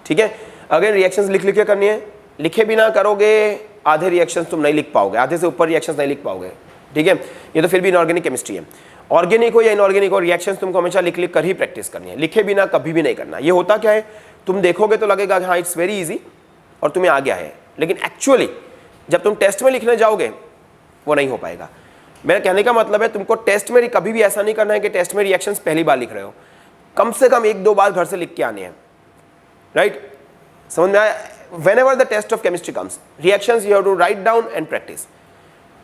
ठीक है। अगर रिएक्शंस लिख के करनी है, लिखे बिना करोगे आधे रिएक्शंस तुम नहीं लिख पाओगे, आधे से ऊपर रिएक्शंस नहीं लिख पाओगे, ठीक है। ये तो फिर भी इनऑर्गेनिक केमिस्ट्री है। ऑर्गेनिक हो या इनऑर्गेनिक हो, रिएक्शंस तुमको हमेशा लिख कर ही प्रैक्टिस करनी है, लिखे बिना कभी भी नहीं करना। ये होता क्या है, तुम देखोगे तो लगेगा हाँ इट्स वेरी इजी और तुम्हें आ गया है, लेकिन एक्चुअली जब तुम टेस्ट में लिखने जाओगे वो नहीं हो पाएगा। मेरा कहने का मतलब है तुमको टेस्ट में कभी भी ऐसा नहीं करना है कि टेस्ट में रिएक्शंस पहली बार लिख रहे हो, कम से कम 1-2 बार घर से लिख के आने हैं, राइट। समझ में आया? whenever the test of chemistry comes, reactions you have to write down and practice.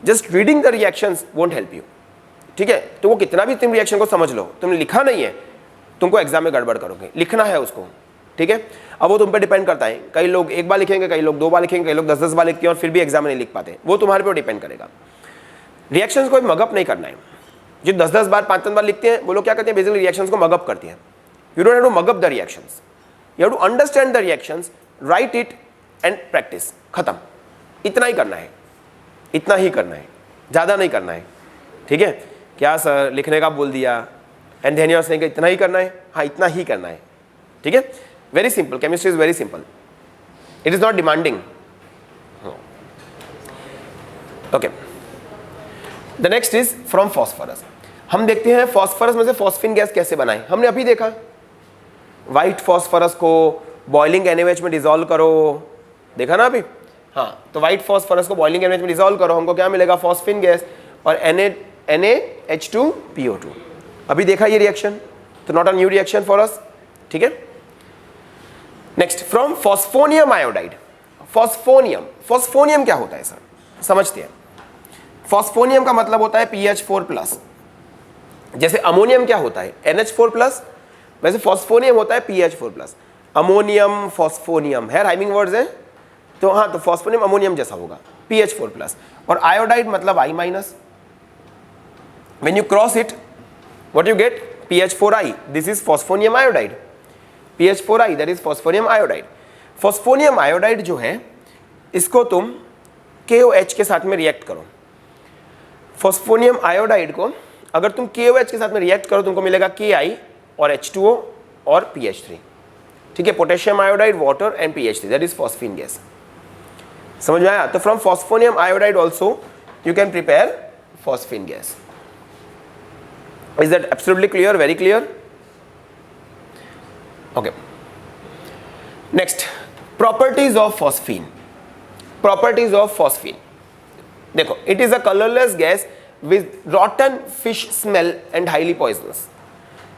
just reading the reactions won't help you, ठीक है। तो वो कितना भी तुम रिएक्शन को समझ लो, तुमने लिखा नहीं है, तुमको एग्जाम में गड़बड़ करोगे, लिखना है उसको, ठीक है। अब वो तुम पे डिपेंड करता है, कई लोग 1 बार लिखेंगे, कई लोग 2 बार लिखेंगे, कई लोग 10-10 बार लिखते हैं और फिर भी एग्जाम में नहीं लिख पाते, वो तुम्हारे पे डिपेंड करेगा। रिएक्शंस को मगअप नहीं करना है। जो 10-10 बार 5-5 बार लिखते हैं वो लोग क्या करते हैं, बेसिकली रिएक्शंस को मगअप करते हैं। You don't have to mug up the reactions, you have to understand the reactions, write it and practice, खत्म। इतना ही करना है, इतना ही करना है, ज़्यादा नहीं करना है, ठीक है। क्या सर लिखने का बोल दिया and then you are saying इतना ही करना है? हाँ, इतना ही करना है, ठीक है। Very simple, chemistry is very simple, it is not demanding. Okay, the next is from phosphorus. हम देखते हैं फॉस्फोरस में से फॉस्फीन गैस कैसे बनाए। हमने अभी देखा व्हाइट फॉस्फोरस को बॉइलिंग NaOH में डिसॉल्व करो, देखा ना अभी। हाँ, तो व्हाइट फॉस्फोरस को बॉइलिंग NaOH में डिसॉल्व करो, हमको क्या मिलेगा? फॉस्फीन गैस और NaH2PO2। अभी देखा ये रिएक्शन, तो not a new reaction for us, ठीक है। Next, from phosphonium iodide. Phosphonium क्या होता है सर? समझते हैं। फॉस्फोनियम का मतलब होता है PH4+। जैसे अमोनियम क्या होता है? NH4+, वैसे फॉस्फोनियम होता है PH4+। अमोनियम फॉस्फोनियम है, राइमिंग वर्ड्स हैं, तो हाँ, तो फॉस्फोनियम अमोनियम जैसा होगा, PH4+। और आयोडाइड मतलब I-। When you cross it, what you get? PH4i, this is phosphonium iodide. PH4i, that is phosphonium iodide. Phosphonium iodide जो है, इसको तुम KOH के साथ में रिएक्ट करो। फॉस्फोनियम आयोडाइड को अगर तुम KOH के साथ में रिएक्ट करो, तुमको मिलेगा Ki और H2O और PH3, ठीक है। Potassium iodide, water and PH3, that is phosphine gas. समझ में आया? तो from phosphonium iodide also you can prepare phosphine gas. Is that absolutely clear? Very clear. Okay, next, properties of phosphine. Properties of phosphine देखो, it is a colourless gas with rotten fish smell and highly poisonous.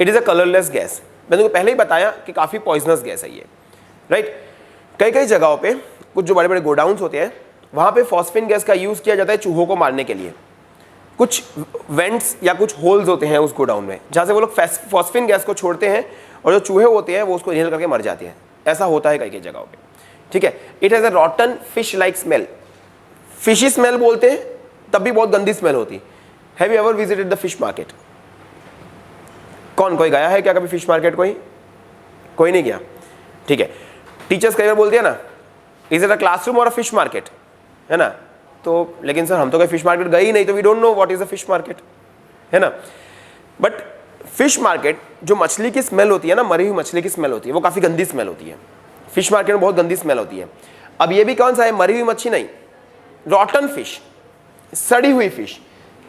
It is a colourless gas. मैंने तुमको पहले ही बताया कि काफी poisonous gas है ये, right. कई कई जगहों पे कुछ जो बड़े बड़े गोडाउन्स होते हैं, वहां पे फॉस्फीन गैस का यूज किया जाता है चूहों को मारने के लिए। कुछ वेंट्स या कुछ होल्स होते हैं उस गोडाउन में, जहां से वो लोग फॉस्फीन गैस को छोड़ते हैं और जो चूहे होते हैं वो उसको इनहेल करके मर जाते हैं। ऐसा होता है कई कई जगहों पे, ठीक है। It has a रॉटन fish like smell. Fishy smell बोलते हैं, तब भी बहुत गंदी स्मेल होती। Have you ever visited the fish market? कौन, कोई गया है क्या कभी फिश मार्केट? कोई नहीं गया, ठीक है। टीचर्स कई बार बोलते हैं ना, इज इट अ क्लासरूम और अ फिश मार्केट, है ना। तो लेकिन सर हम तो कहीं फिश मार्केट गए ही नहीं, तो we don't know what is a fish market, है ना। बट फिश मार्केट, जो मछली की स्मेल होती है ना, मरी हुई मछली की स्मेल होती है, वो काफी गंदी स्मेल होती है। फिश मार्केट में बहुत गंदी स्मेल होती है। अब ये भी कौन सा है? मरी हुई मच्छी नहीं, रॉटन फिश, सड़ी हुई फिश।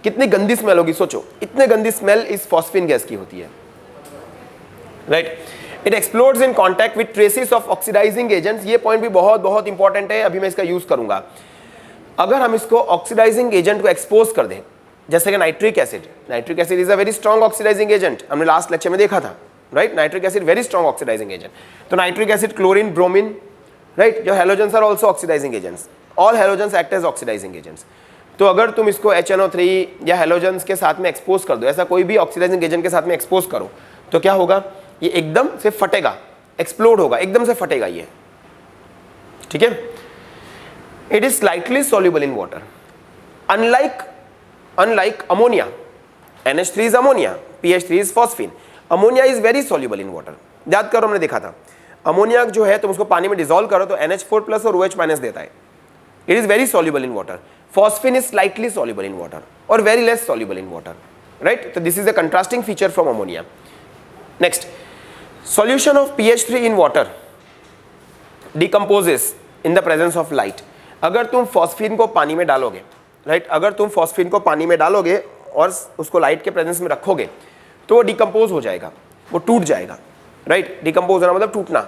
कितनी गंदी स्मेल होगी सोचो, इतनी गंदी स्मेल इस फॉस्फीन गैस की होती है, right. It explodes in contact with traces of oxidising agents. ये पॉइंट भी बहुत बहुत इंपॉर्टेंट है, अभी मैं इसका यूज करूंगा। अगर हम इसको ऑक्सीडाइजिंग एजेंट को एक्सपोज कर दें, जैसे कि nitric acid, nitric acid is a very strong oxidising agent, हमने लास्ट लेक्चर में देखा था, right. Nitric acid very strong oxidising agent. तो nitric acid, chlorine, bromine, right, जो halogens are also oxidising agents, all halogens act as oxidising agents. तो अगर तुम इसको HNO3 या हेलोजेंस के साथ में एक्सपोज कर दो, ऐसा कोई भी ऑक्सीडाइजिंग एजेंट के साथ में एक्सपोज करो, तो क्या होगा, ये एकदम से फटेगा, एक्सप्लोड होगा, एकदम से फटेगा ये, ठीक है। It is slightly soluble in water, unlike ammonia. NH3 is ammonia, PH3 is phosphine, ammonia is very soluble in water. याद करो, हमने देखा था अमोनिया जो है तुम उसको पानी में डिसॉल्व करो तो NH4+ और OH- देता है। It is very soluble in water. Phosphine is slightly soluble in water और very less soluble in water, right. तो this is a contrasting feature from ammonia. Next, solution of PH3 in water decomposes in the presence of light। अगर तुम phosphine को पानी में डालोगे, right, अगर तुम फॉस्फीन को पानी में डालोगे और उसको लाइट के प्रेजेंस में रखोगे तो वो डिकम्पोज हो जाएगा, वो टूट जाएगा, राइट। डिकम्पोज होना मतलब टूटना,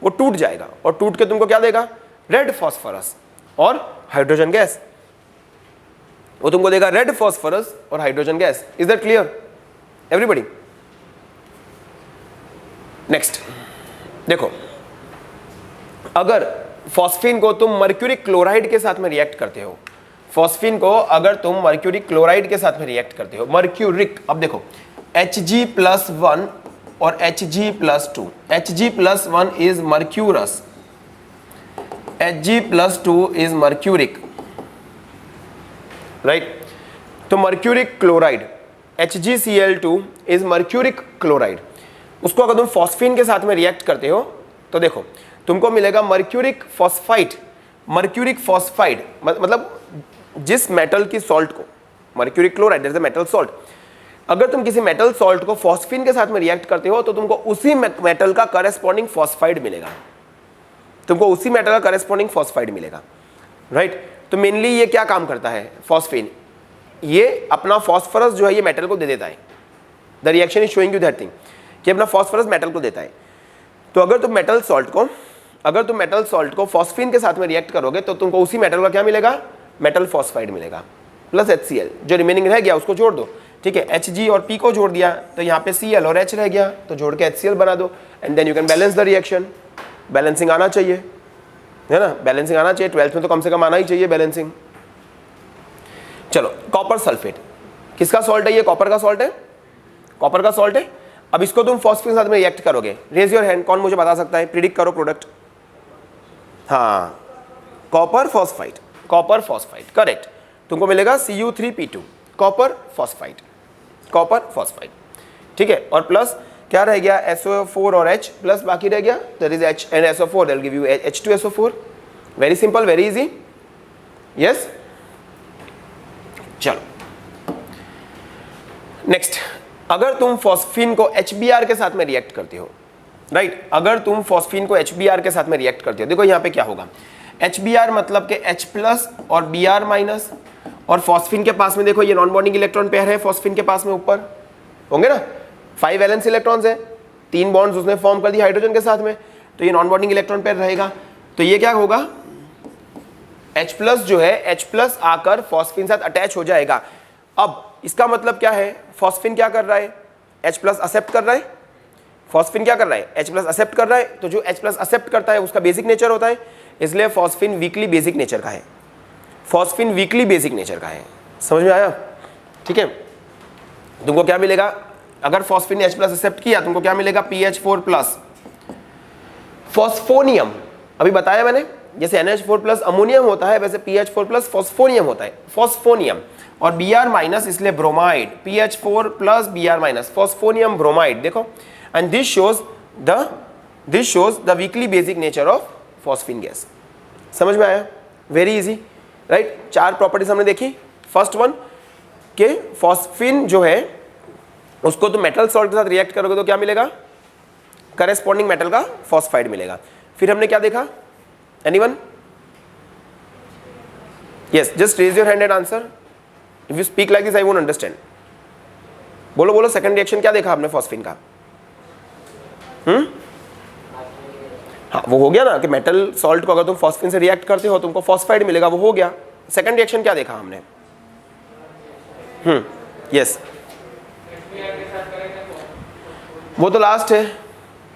वो टूट जाएगा और टूट के तुमको क्या देगा, रेड फॉस्फोरस और हाइड्रोजन गैस। वो तुमको देगा रेड फॉस्फोरस और hydrogen gas. Is that clear everybody? Next देखो, अगर फॉस्फीन को तुम मर्क्यूरिक क्लोराइड के साथ में रिएक्ट करते हो, फॉस्फीन को अगर तुम मर्क्यूरिक क्लोराइड के साथ में रिएक्ट करते हो, मर्क्यूरिक, अब देखो Hg+1 और Hg+2, Hg+1 is mercurous, Hg+2 is mercuric, right. तो mercuric chloride HgCl2 is mercuric chloride, उसको अगर तुम फॉस्फीन के साथ में रिएक्ट करते हो तो देखो तुमको मिलेगा मर्क्यूरिक फॉस्फाइड। मर्क्यूरिक फॉस्फाइड मतलब जिस मेटल की सॉल्ट को, mercuric chloride is a metal salt, अगर तुम किसी मेटल सॉल्ट को फॉस्फीन के साथ में रिएक्ट करते हो तो तुमको उसी मेटल का करेस्पॉन्डिंग फॉस्फाइड मिलेगा, तुमको उसी मेटल का करेस्पॉन्डिंग फॉस्फाइड मिलेगा, राइट। तो मेनली ये क्या काम करता है फॉस्फीन, ये अपना फॉस्फोरस जो है ये मेटल को दे देता है। The reaction is showing you that thing कि अपना फॉस्फोरस मेटल को देता है। तो अगर तुम मेटल सॉल्ट को फॉस्फीन के साथ में रिएक्ट करोगे तो तुमको उसी मेटल का क्या मिलेगा, मेटल फॉस्फाइड मिलेगा प्लस HCl, जो रिमेनिंग रह गया उसको जोड़ दो, ठीक है। Hg और P को जोड़ दिया तो यहाँ पे Cl और H रह गया तो जोड़ के HCl बना दो and then you can balance the reaction. Balancing आना चाहिए, है ना, बैलेंसिंग आना चाहिए, 12th में तो कम से कम आना ही चाहिए बैलेंसिंग। चलो, कॉपर सल्फेट किसका सॉल्ट है, ये कॉपर का सॉल्ट है, कॉपर का सॉल्ट है। अब इसको तुम फॉस्फीन के साथ में रिएक्ट करोगे, रेज योर हैंड, कौन मुझे बता सकता है, प्रिडिक्ट करो प्रोडक्ट। हाँ, copper phosphide, copper phosphide, correct. तुमको मिलेगा Cu3P2, copper phosphide, copper phosphide, ठीक है। और प्लस क्या रह गया, SO4 और H प्लस बाकी रह गया, that is H and SO4, that will give you H2SO4। Very simple, very easy, yes. चलो नेक्स्ट, अगर तुम फॉस्फीन को HBr के साथ में रिएक्ट करते हो, राइट, अगर तुम फॉस्फीन को HBr के साथ में रिएक्ट करते हो, देखो यहाँ पे क्या होगा, HBr मतलब के H+ और Br-, और फॉस्फीन के पास में देखो ये नॉन बॉन्डिंग इलेक्ट्रॉन पेयर है, फॉस्फीन के पास में ऊपर होंगे ना 5 वैलेंस इलेक्ट्रॉन्स है, 3 बॉन्ड्स उसने फॉर्म कर दी हाइड्रोजन के साथ में, तो ये नॉन बॉन्डिंग इलेक्ट्रॉन पेयर रहेगा। तो ये क्या होगा, H+ जो है, H+ आकर फॉस्फीन साथ अटैच हो जाएगा। अब इसका मतलब क्या है, फॉस्फीन क्या कर रहा है, H+ एक्सेप्ट कर रहा है, फॉस्फीन क्या कर रहा है, H+ एक्सेप्ट कर रहा है। तो जो H+ एक्सेप्ट करता है उसका बेसिक नेचर होता है, इसलिए फॉस्फीन वीकली बेसिक नेचर का है, फॉस्फीन वीकली बेसिक नेचर का है। समझ में आया, ठीक है। तुमको क्या मिलेगा, अगर फॉस्फीन ने H+ एक्सेप्ट किया तुमको क्या मिलेगा, PH4+। फॉस्फोनियम अभी बताया मैंने, जैसे NH4+ अमोनियम होता है वैसे PH4+ फॉस्फोनियम होता है, फॉस्फोनियम। और Br- इसलिए bromide, PH4+ Br-, phosphonium bromide. देखो, and this shows the weekly basic nature of phosphine gas. समझ में आया, वेरी इजी, राइट। 4 प्रॉपर्टीज हमने देखी। फर्स्ट वन के फॉस्फीन जो है उसको तो मेटल सॉल्ट के साथ रिएक्ट करोगे तो क्या मिलेगा, करेस्पॉन्डिंग मेटल का फॉस्फाइड मिलेगा। फिर हमने क्या देखा, anyone, yes, just raise your hand and answer. If you speak like this I won't understand. बोलो बोलो, सेकंड रिएक्शन क्या देखा आपने फॉस्फीन का? हाँ वो हो गया ना कि मेटल सॉल्ट को अगर तुम फॉस्फीन से रिएक्ट करते हो तुमको फॉस्फाइड मिलेगा, वो हो गया। सेकंड रिएक्शन क्या देखा हमने? यस, वो तो लास्ट है,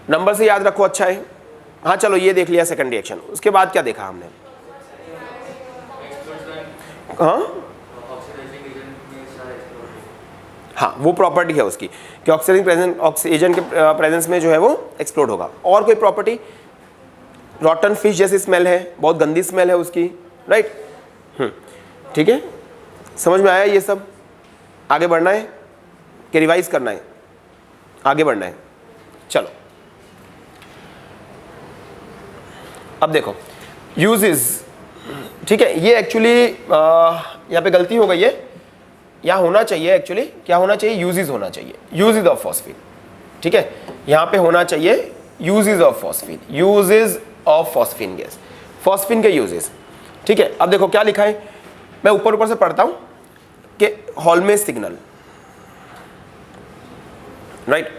नंबर से याद रखो, अच्छा है। हाँ चलो ये देख लिया सेकंड रिएक्शन, उसके बाद क्या देखा हमने? हाँ वो प्रॉपर्टी है उसकी कि ऑक्सीजन के प्रेजेंस में जो है वो एक्सप्लोड होगा। और कोई प्रॉपर्टी? रॉटन फिश जैसी स्मेल है, बहुत गंदी स्मेल है उसकी, राइट? ठीक है, समझ में आया ये सब? आगे बढ़ना है कि रिवाइज करना है? आगे बढ़ना है, चलो। अब देखो यूजेस, ठीक है, ये एक्चुअली यहाँ पे गलती हो गई है, यहाँ होना चाहिए एक्चुअली, क्या होना चाहिए? यूजेस होना चाहिए, यूजेस ऑफ फॉस्फीन, ठीक है, यहाँ पे होना चाहिए uses of phosphine, uses of phosphine gas, phosphine के यूजेस, ठीक है। अब देखो क्या लिखा है, मैं ऊपर ऊपर से पढ़ता हूँ कि हॉलमेज सिग्नल, राइट?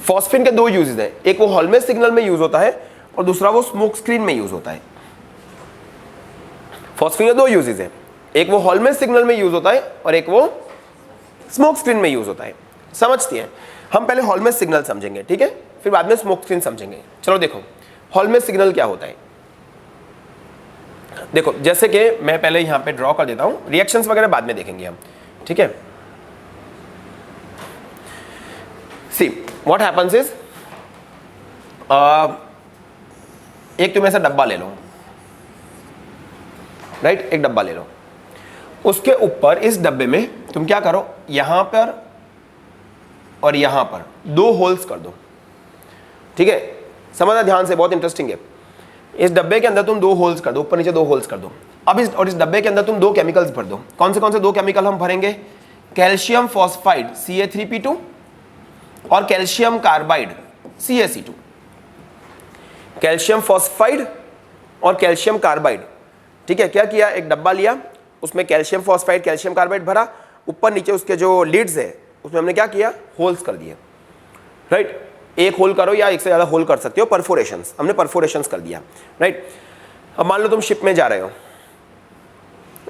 फॉस्फीन के दो यूजेस हैं, एक वो हॉलमेज सिग्नल में यूज होता है और दूसरा वो स्मोक स्क्रीन में यूज होता है। फॉस्फीन के दो यूजेस हैं, एक वो हॉलमेज सिग्नल में यूज होता है और एक वो स्मोक स्क्रीन में यूज होता है। समझती हैं? हम पहले हॉलमेज सिग्नल समझेंगे, ठीक है, फिर बाद में स्मोक स्क्रीन समझेंगे। चलो देखो हॉलमेज सिग्नल क्या होता है। देखो जैसे कि मैं पहले यहां पे ड्रॉ कर देता हूं, रिएक्शंस वगैरह बाद में देखेंगे हम, ठीक है। सी व्हाट हैपेंस इज, एक तुम ऐसा डब्बा ले लो, राइट? एक डब्बा ले लो, उसके ऊपर इस डब्बे में तुम क्या करो, यहां पर और यहां पर दो होल्स कर दो, ठीक है? समझना ध्यान से, बहुत इंटरेस्टिंग है। इस डब्बे के अंदर तुम दो होल्स कर दो, ऊपर नीचे दो होल्स कर दो। अब इस डब्बे के अंदर तुम दो केमिकल्स भर दो। कौन से दो केमिकल हम भरेंगे? कैल्शियम फॉस्फाइड Ca3P2 और calcium carbide CaC2। Calcium phosphide और कैल्शियम कार्बाइड, ठीक है। क्या किया, एक डब्बा लिया, उसमें कैल्शियम फॉस्फाइड कैल्शियम कार्बाइड भरा, ऊपर नीचे उसके जो लिड्स है उसमें हमने क्या किया, होल्स कर दिए, राइट? एक होल करो या एक से ज़्यादा होल कर सकते हो, परफोरेशंस, हमने परफोरेशंस कर दिया, राइट? अब मान लो तुम शिप में जा रहे हो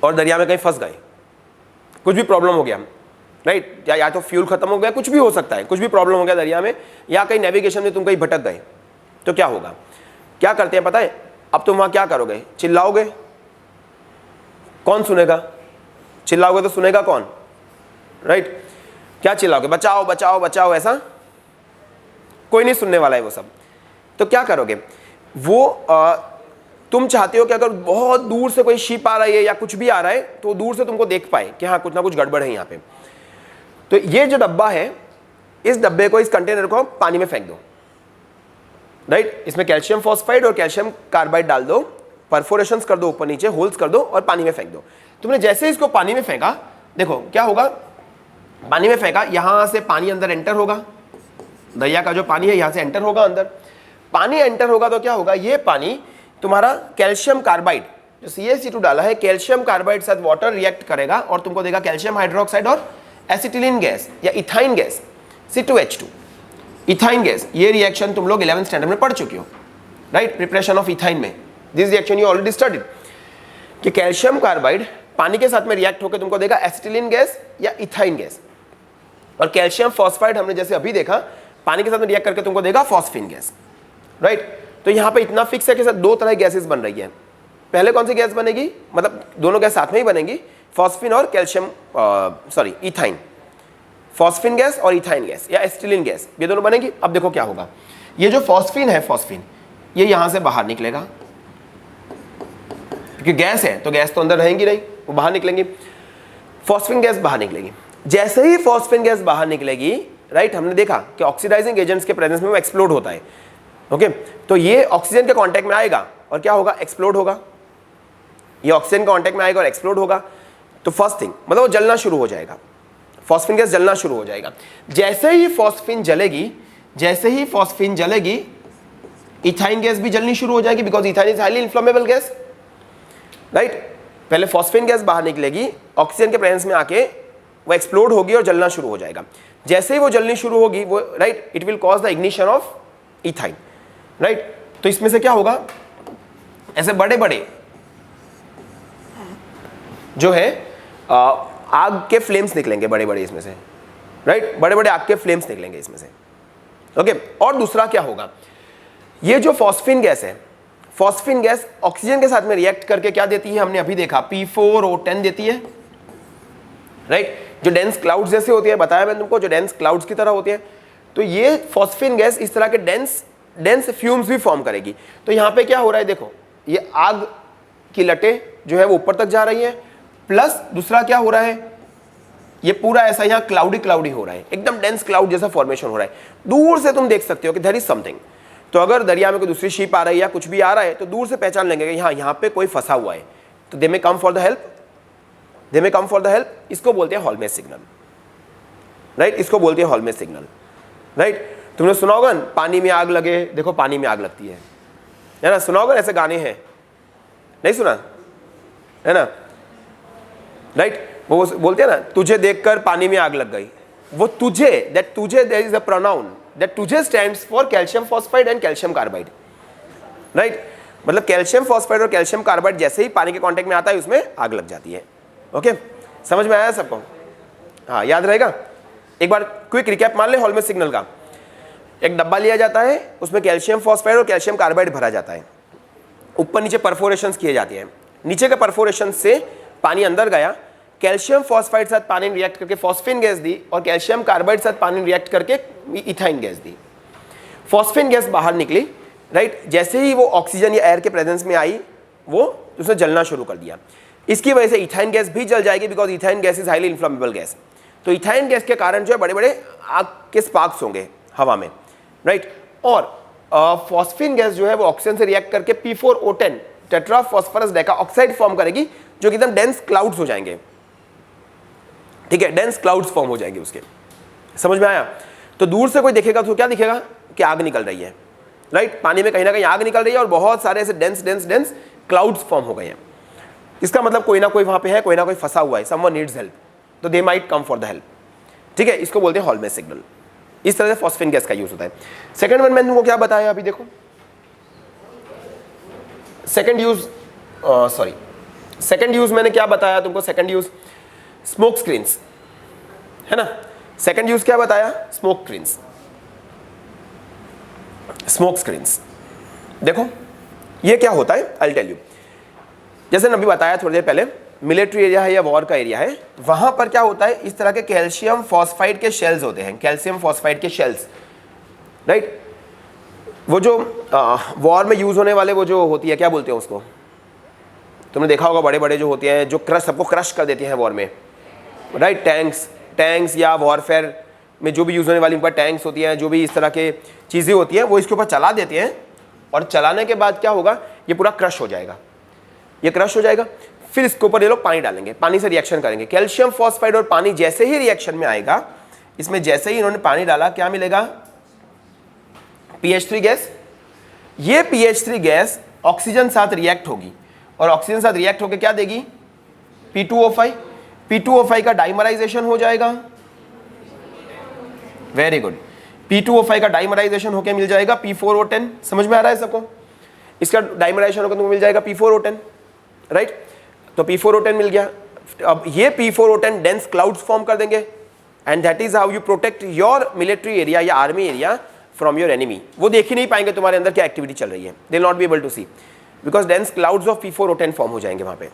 और दरिया में कहीं फंस गए, कुछ भी प्रॉब्लम हो गया, राइट? या तो फ्यूल खत्म हो गया, कुछ भी हो सकता है, कुछ भी प्रॉब्लम हो गया दरिया में, या कहीं नेविगेशन में तुम कहीं भटक गए, तो क्या होगा? क्या करते हैं पता है? अब तुम वहाँ क्या करोगे? चिल्लाओगे, कौन सुनेगा? चिल्लाओगे तो सुनेगा कौन, राइट? क्या चिल्लाओगे? बचाओ बचाओ बचाओ, ऐसा कोई नहीं सुनने वाला है वो सब। तो क्या करोगे? वो तुम चाहते हो कि अगर बहुत दूर से कोई शिप आ रही है या कुछ भी आ रहा है तो दूर से तुमको देख पाए कि हाँ कुछ ना कुछ गड़बड़ है यहाँ पे। तो ये जो डब्बा है, इस डब्बे को, इस कंटेनर को पानी में फेंक दो, राइट? इसमें कैल्शियम फॉस्फाइड और कैल्शियम कार्बाइड डाल दो, परफोरेशंस कर दो, ऊपर नीचे होल्स कर दो और पानी में फेंक दो। तुमने जैसे इसको पानी में फेंका, देखो क्या होगा, पानी में फेंका, यहां से पानी अंदर एंटर होगा, दरिया का जो पानी है यहां से एंटर होगा अंदर। पानी एंटर होगा तो क्या होगा, ये पानी तुम्हारा कैल्शियम कार्बाइड जो CaC2 डाला है, कैल्शियम कार्बाइड साथ वाटर रिएक्ट करेगा और तुमको देगा कैल्शियम हाइड्रोक्साइड और एसिटिलीन गैस या ethyne gas C2H2, ethyne gas. ये रिएक्शन तुम लोग 11th स्टैंडर्ड में पढ़ चुके हो, राइट? प्रिपरेशन ऑफ इथाइन में this reaction you already studied कि कैल्शियम कार्बाइड पानी के साथ में रिएक्ट होकर तुमको देगा एसिटिलीन गैस या इथाइन गैस, और कैल्शियम फॉस्फाइड हमने जैसे अभी देखा पानी के साथ में रिएक्ट करके तुमको देगा फॉस्फीन गैस, राइट? तो यहाँ पे इतना फिक्स है कि सर दो तरह की गैसेस बन रही है। पहले कौन सी गैस बनेगी, मतलब दोनों गैस साथ में ही बनेंगी, फॉस्फीन और कैल्शियम इथाइन, फॉस्फीन गैस और इथाइन गैस या एसिटिलीन गैस, ये दोनों बनेगी। अब देखो क्या होगा, ये जो फॉस्फीन है, फॉस्फीन ये यहां से बाहर निकलेगा, क्योंकि गैस है तो गैस तो अंदर रहेंगी नहीं, वो बाहर निकलेंगी, फॉस्फीन गैस बाहर निकलेगी। जैसे ही फॉस्फीन गैस बाहर निकलेगी, राइट, हमने देखा कि ऑक्सीडाइजिंग एजेंट्स के प्रेजेंस में वो एक्सप्लोड होता है, ओके? तो ये ऑक्सीजन के कांटेक्ट में आएगा और क्या होगा, एक्सप्लोड होगा। ये ऑक्सीजन के कांटेक्ट में आएगा और एक्सप्लोड होगा, तो फर्स्ट थिंग मतलब वो जलना शुरू हो जाएगा, फॉस्फीन गैस जलना शुरू हो जाएगा। जैसे ही फॉस्फीन जलेगी, जैसे ही फॉस्फीन जलेगी, इथाइन गैस भी जलनी शुरू हो जाएगी, because ethyne is highly inflammable gas, right? पहले फॉस्फेन गैस बाहर निकलेगी, ऑक्सीजन के प्रेजेंस में आके वो एक्सप्लोड होगी और जलना शुरू हो जाएगा। जैसे ही वो जलनी शुरू होगी वो right, it will cause the ignition of ethyne, right. तो इसमें से क्या होगा, ऐसे बड़े बड़े जो है आग के फ्लेम्स निकलेंगे, बड़े बड़े इसमें से, राइट, बड़े बड़े आग के फ्लेम्स निकलेंगे इसमें से, ओके। और दूसरा क्या होगा, ये जो फॉस्फिन गैस है, फॉस्फिन गैस ऑक्सीजन के साथ में रिएक्ट करके क्या देती है, हमने अभी देखा P4O10 देती है, राइट, जो डेंस क्लाउड्स जैसे होती है, बताया मैंने तुमको, जो डेंस क्लाउड्स की तरह होती है। तो ये फॉस्फिन गैस इस तरह के डेंस फ्यूम्स भी फॉर्म करेगी। तो यहाँ पे क्या हो रहा है, देखो ये आग की लटें जो है वो ऊपर तक जा रही है, प्लस दूसरा क्या हो रहा है, ये पूरा ऐसा यहाँ क्लाउडी हो रहा है, एकदम डेंस क्लाउड जैसा फॉर्मेशन हो रहा है। दूर से तुम देख सकते हो कि देयर इज समथिंग। तो अगर दरिया में कोई दूसरी शिप आ रही है या कुछ भी आ रहा है तो दूर से पहचान लेंगे कि यहाँ पे कोई फंसा हुआ है, तो दे मे कम फॉर द हेल्प, इसको बोलते हैं हॉलमेस सिग्नल, राइट, इसको बोलते हैं हॉलमेस सिग्नल, राइट। तुमने सुना होगा ना, पानी में आग लगे, देखो पानी में आग लगती है ना, सुना होगा, ऐसे गाने हैं, नहीं सुना है ना, राइट। वो बोलते हैं ना, तुझे देखकर पानी में आग लग गई, वो तुझे, दैट तुझे, there is a pronoun, that तुझे stands for calcium phosphide and calcium carbide, right. मतलब कैल्शियम फॉस्फाइड और कैल्शियम कार्बाइड जैसे ही पानी के कांटेक्ट में आता है उसमें आग लग जाती है, ओके। समझ में आया सबको? हाँ, याद रहेगा। एक बार क्विक रिकैप मान ले हॉलमेस सिग्नल का। एक डब्बा लिया जाता है, उसमें कैल्शियम फॉस्फाइड और कैल्शियम कार्बाइड भरा जाता है, ऊपर नीचे परफोरेशंस किए जाते हैं, नीचे के परफोरेशन से पानी अंदर गया, कैल्शियम फॉस्फाइड साथ पानी रिएक्ट करके फॉस्फिन गैस दी, और कैल्शियम कार्बाइड साथ पानी रिएक्ट करके इथाइन गैस दी। फॉस्फिन गैस बाहर निकली, राइट, जैसे ही वो ऑक्सीजन या एयर के प्रेजेंस में आई वो उसने जलना शुरू कर दिया। इसकी वजह से इथाइन गैस भी जल जाएगी, because ethyne gas is highly inflammable gas. तो इथाइन गैस के कारण जो है बड़े बड़े आग के स्पार्क्स होंगे हवा में, राइट। और फॉस्फिन गैस जो है वो ऑक्सीजन से रिएक्ट करके P4O10 tetra phosphorus Deka oxide form करेगी, जो कि एकदम डेंस क्लाउड्स हो जाएंगे, ठीक है, डेंस क्लाउड्स फॉर्म हो जाएंगे उसके। समझ में आया? तो दूर से कोई देखेगा तो क्या दिखेगा कि आग निकल रही है, राइट, पानी में कहीं ना कहीं आग निकल रही है और बहुत सारे ऐसे डेंस क्लाउड्स फॉर्म हो गए हैं। इसका मतलब कोई ना कोई वहां पे है, कोई ना कोई फंसा हुआ है, समवन नीड्स हेल्प, तो they might come for the help, ठीक है। इसको बोलते हैं हॉलमेस सिग्नल। इस तरह से फॉस्फिन गैस का यूज होता है। सेकंड वन मैंने तुमको क्या बताया अभी, देखो सेकंड यूज मैंने क्या बताया तुमको, सेकंड यूज स्मोक स्क्रीन्स, है ना। सेकंड यूज क्या बताया, स्मोक स्क्रीन्स। देखो ये क्या होता है, आई टेल यू। जैसे अभी बताया थोड़ी देर पहले, मिलिट्री एरिया है या वॉर का एरिया है, वहां पर क्या होता है, इस तरह के कैल्शियम फॉस्फाइड के शेल्स होते हैं, कैल्शियम फॉस्फाइड के शेल्स, राइट। वो जो वॉर में यूज होने वाले वो जो होती है, क्या बोलते हैं उसको, तुमने देखा होगा, बड़े बड़े जो होते हैं, जो सबको क्रश कर देते हैं वॉर में, राइट। टैंक्स या वॉरफेयर में जो भी यूज होने वाली उनका टैंक्स होती हैं, जो भी इस तरह के चीज़ें होती हैं, वो इसके ऊपर चला देते हैं, और चलाने के बाद क्या होगा, ये पूरा क्रश हो जाएगा, ये क्रश हो जाएगा। फिर इसके ऊपर ये लोग पानी डालेंगे, पानी से रिएक्शन करेंगे। कैल्शियम फॉस्फाइड और पानी जैसे ही रिएक्शन में आएगा, इसमें जैसे ही इन्होंने पानी डाला क्या मिलेगा, PH3 गैस। ये PH3 गैस ऑक्सीजन साथ रिएक्ट होगी, और ऑक्सीजन साथ रिएक्ट होकर क्या देगी, P2O5। P2O5 का डाइमराइजेशन हो जाएगा, वेरी गुड, P2O5 का डाइमराइजेशन होकर मिल जाएगा P4O10। समझ में आ रहा है सबको? इसका डाइमराइजेशन होकर तुमको मिल जाएगा P4O10, राइट। तो P4O10 मिल गया। अब ये P4O10 डेंस क्लाउड्स फॉर्म कर देंगे, and that is how you protect your military area या army area from your enemy. वो देख ही नहीं पाएंगे तुम्हारे अंदर क्या एक्टिविटी चल रही है, they will not be able to see, because dense clouds of P4O10 form हो जाएंगे वहां पे।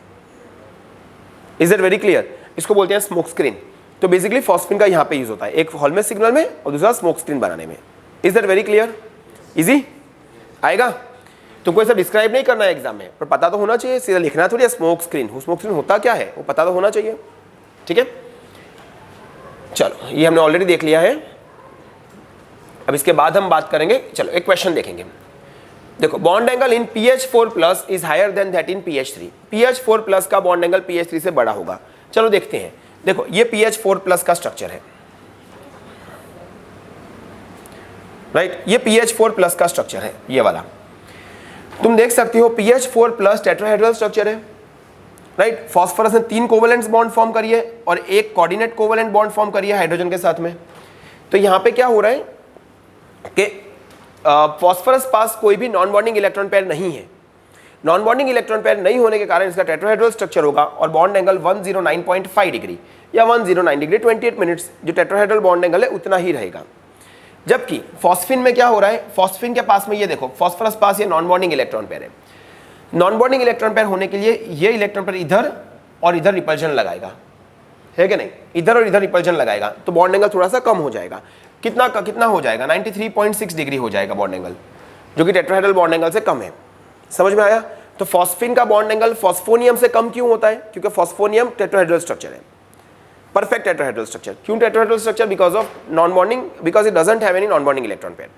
Is it very clear? इसको बोलते हैं स्मोक स्क्रीन। तो बेसिकली फॉस्फिन का यहाँ पे यूज होता है, एक हॉलमेस सिग्नल में और दूसरा स्मोक स्क्रीन बनाने में। Is that very clear? Easy आएगा? तुमको ऐसा डिस्क्राइब नहीं करना है एग्जाम में, पर पता तो होना चाहिए, सीधा लिखना थोड़ी है स्मोक स्क्रीन होता क्या है वो पता तो होना चाहिए, ठीक है। चलो ये हमने ऑलरेडी देख लिया है। अब इसके बाद हम बात करेंगे, चलो एक क्वेश्चन देखेंगे। देखो, bond angle in PH4+ is higher than that in PH3। PH4+ का बॉन्ड एंगल PH3 से बड़ा होगा। चलो देखते हैं। देखो ये PH4+ का स्ट्रक्चर है, राइट, ये PH4+ का स्ट्रक्चर है, ये वाला तुम देख सकते हो। PH4+ टेट्राहेड्रल स्ट्रक्चर है, राइट। फॉस्फोरस ने 3 कोवेलेंट बॉन्ड फॉर्म करी है और 1 कोऑर्डिनेट कोवेलेंट बॉन्ड फॉर्म करी है हाइड्रोजन के साथ में। तो यहां पे क्या हो रहा है कि फॉस्फोरस पास कोई भी नॉन बॉन्डिंग इलेक्ट्रॉन पेयर नहीं है। नॉन बॉन्डिंग इलेक्ट्रॉन पेयर नहीं होने के कारण इसका टेट्राहेड्रल स्ट्रक्चर होगा और बॉन्ड एंगल 109.5 डिग्री या 109 डिग्री 28 मिनट्स जो टेट्राहेड्रल बॉन्ड एंगल है उतना ही रहेगा। जबकि फॉस्फिन में क्या हो रहा है, फॉस्फिन के पास में ये देखो, फॉस्फोरस पास ये नॉन बॉन्डिंग इलेक्ट्रॉन पेयर है। नॉन बॉन्डिंग इलेक्ट्रॉन पेयर होने के लिए ये इलेक्ट्रॉन पेयर इधर और इधर रिपल्जन लगाएगा, है कि नहीं, इधर और इधर रिपल्जन लगाएगा, तो बॉन्ड एंगल थोड़ा सा कम हो जाएगा। कितना हो जाएगा, 93.6 डिग्री हो जाएगा बॉन्ड एंगल, जो कि टेट्राहेड्रल बॉन्ड एंगल से कम है। समझ में आया? तो फॉस्फिन का बॉन्ड एंगल फॉस्फोनियम से कम क्यों होता है? क्योंकि फॉस्फोनियम टेट्राहेड्रल स्ट्रक्चर है, परफेक्ट टेट्राहेड्रल स्ट्रक्चर। क्यों tetrahedral structure? Because of non bonding, because it doesn't have any non bonding electron pair.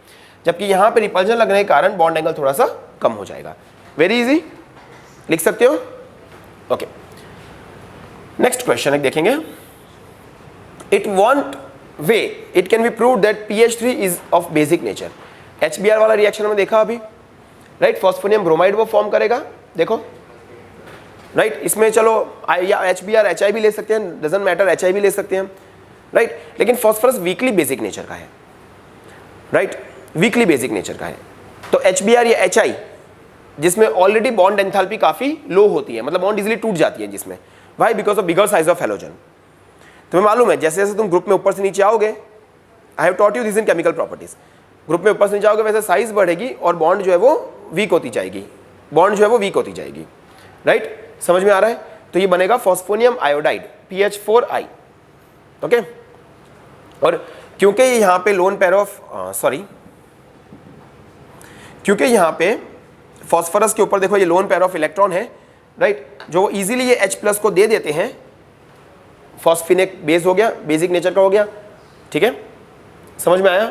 जबकि यहां पे रिपल्जन लगने के कारण बॉन्ड एंगल थोड़ा सा कम हो जाएगा। वेरी इजी, लिख सकते हो। ओके, नेक्स्ट क्वेश्चन एक देखेंगे। It won't way it can be prove that PH3 is of basic nature. HBr वाला रिएक्शन में देखा अभी, राइट। फॉस्फोनियम ब्रोमाइड वो फॉर्म करेगा, देखो, राइट। इसमें चलो या HBr HI भी ले सकते हैं, डजंट मैटर, HI भी ले सकते हैं, राइट। लेकिन फॉस्फोरस वीकली बेसिक नेचर का है, राइट, वीकली बेसिक नेचर का है। तो HBr या HI जिसमें ऑलरेडी बॉन्ड एंथैल्पी काफी लो होती है, मतलब बॉन्ड इजीली टूट जाती है जिसमें, why? Because of bigger size of halogen. तुम्हें मालूम है जैसे जैसे तुम ग्रुप में ऊपर से नीचे आओगे, I have taught you this in chemical properties, group में ऊपर से नीचे आओगे वैसे साइज बढ़ेगी और बॉन्ड जो है वो वीक होती जाएगी, बॉन्ड जो है वो वीक होती जाएगी, राइट। समझ में आ रहा है? तो ये बनेगा फॉस्फोनियम आयोडाइड PH4I, ओके। और क्योंकि यहाँ पे लोन पेयर ऑफ क्योंकि यहाँ पे फॉस्फोरस के ऊपर देखो ये लोन पेयर ऑफ इलेक्ट्रॉन है, राइट, जो इजीली ये H+ को दे देते हैं। फॉस्फिन एक बेस हो गया, बेसिक नेचर का हो गया, ठीक है, समझ में आया?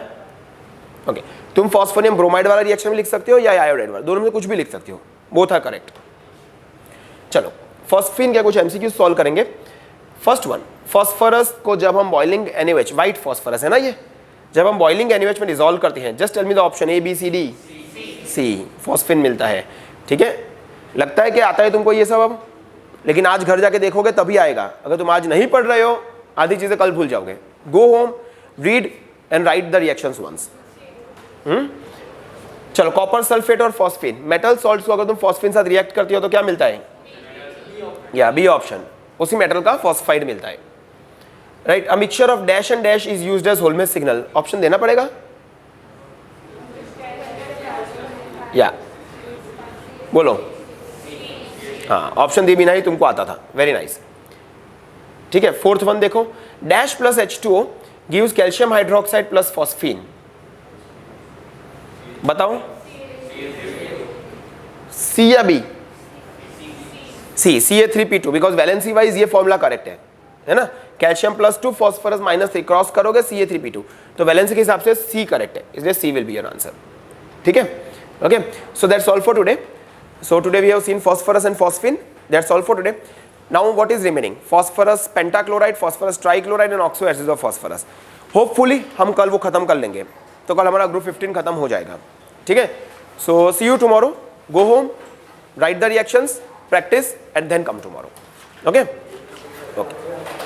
ओके, तुम फॉस्फोनियम ब्रोमाइड वाला रिएक्शन में लिख सकते हो या आयोडाइड वाला, दोनों में कुछ भी लिख सकते हो, बोथ आर करेक्ट। चलो फॉस्फिन क्या कुछ MCQ सॉल्व करेंगे। फर्स्ट वन, फॉस्फोरस को जब हम बॉइलिंग NaOH, व्हाइट फॉस्फोरस है ना ये, जब हम बॉइलिंग NaOH में डिसॉल्व करते हैं, just tell me the option A B C D, C, phosphine मिलता है, ठीक है। लगता है कि आता है तुमको ये सब अब, लेकिन आज घर जाके देखोगे तभी आएगा। अगर तुम आज नहीं पढ़ रहे हो आधी चीजें कल भूल जाओगे। Go home, read and write the reactions once. चलो, कॉपर सल्फेट और फॉस्फिन, मेटल सॉल्ट्स को अगर तुम फॉस्फिन साथ रिएक्ट करती हो तो क्या मिलता है? या बी ऑप्शन, उसी मेटल का फॉस्फाइड मिलता है, right. A mixture of dash and dash is used as Holmes signal, option देना पड़ेगा, या बोलो। हाँ, ऑप्शन दिए बिना ही तुमको आता था, वेरी नाइस, ठीक है। फोर्थ वन देखो, dash plus H2O gives calcium hydroxide plus phosphine, बताओ C या B? C, Ca3P2, because valency wise ये फॉर्मूला करेक्ट है ना। कैल्शियम प्लस 2 फॉस्फोरस -3 क्रॉस करोगे Ca3P2, तो वैलेंसी के हिसाब से C करेक्ट है, इसलिए C will be your answer, ठीक है। Okay, so that's all for today. So today we have seen phosphorus and phosphine. That's all for today. Now what is remaining? Phosphorus pentachloride, phosphorus trichloride and oxoacids of phosphorus. Hopefully हम कल वो खत्म कर लेंगे, तो कल हमारा group 15 खत्म हो जाएगा, ठीक है। So see you tomorrow. Go home, write the reactions, practice and then come tomorrow. Okay? Okay.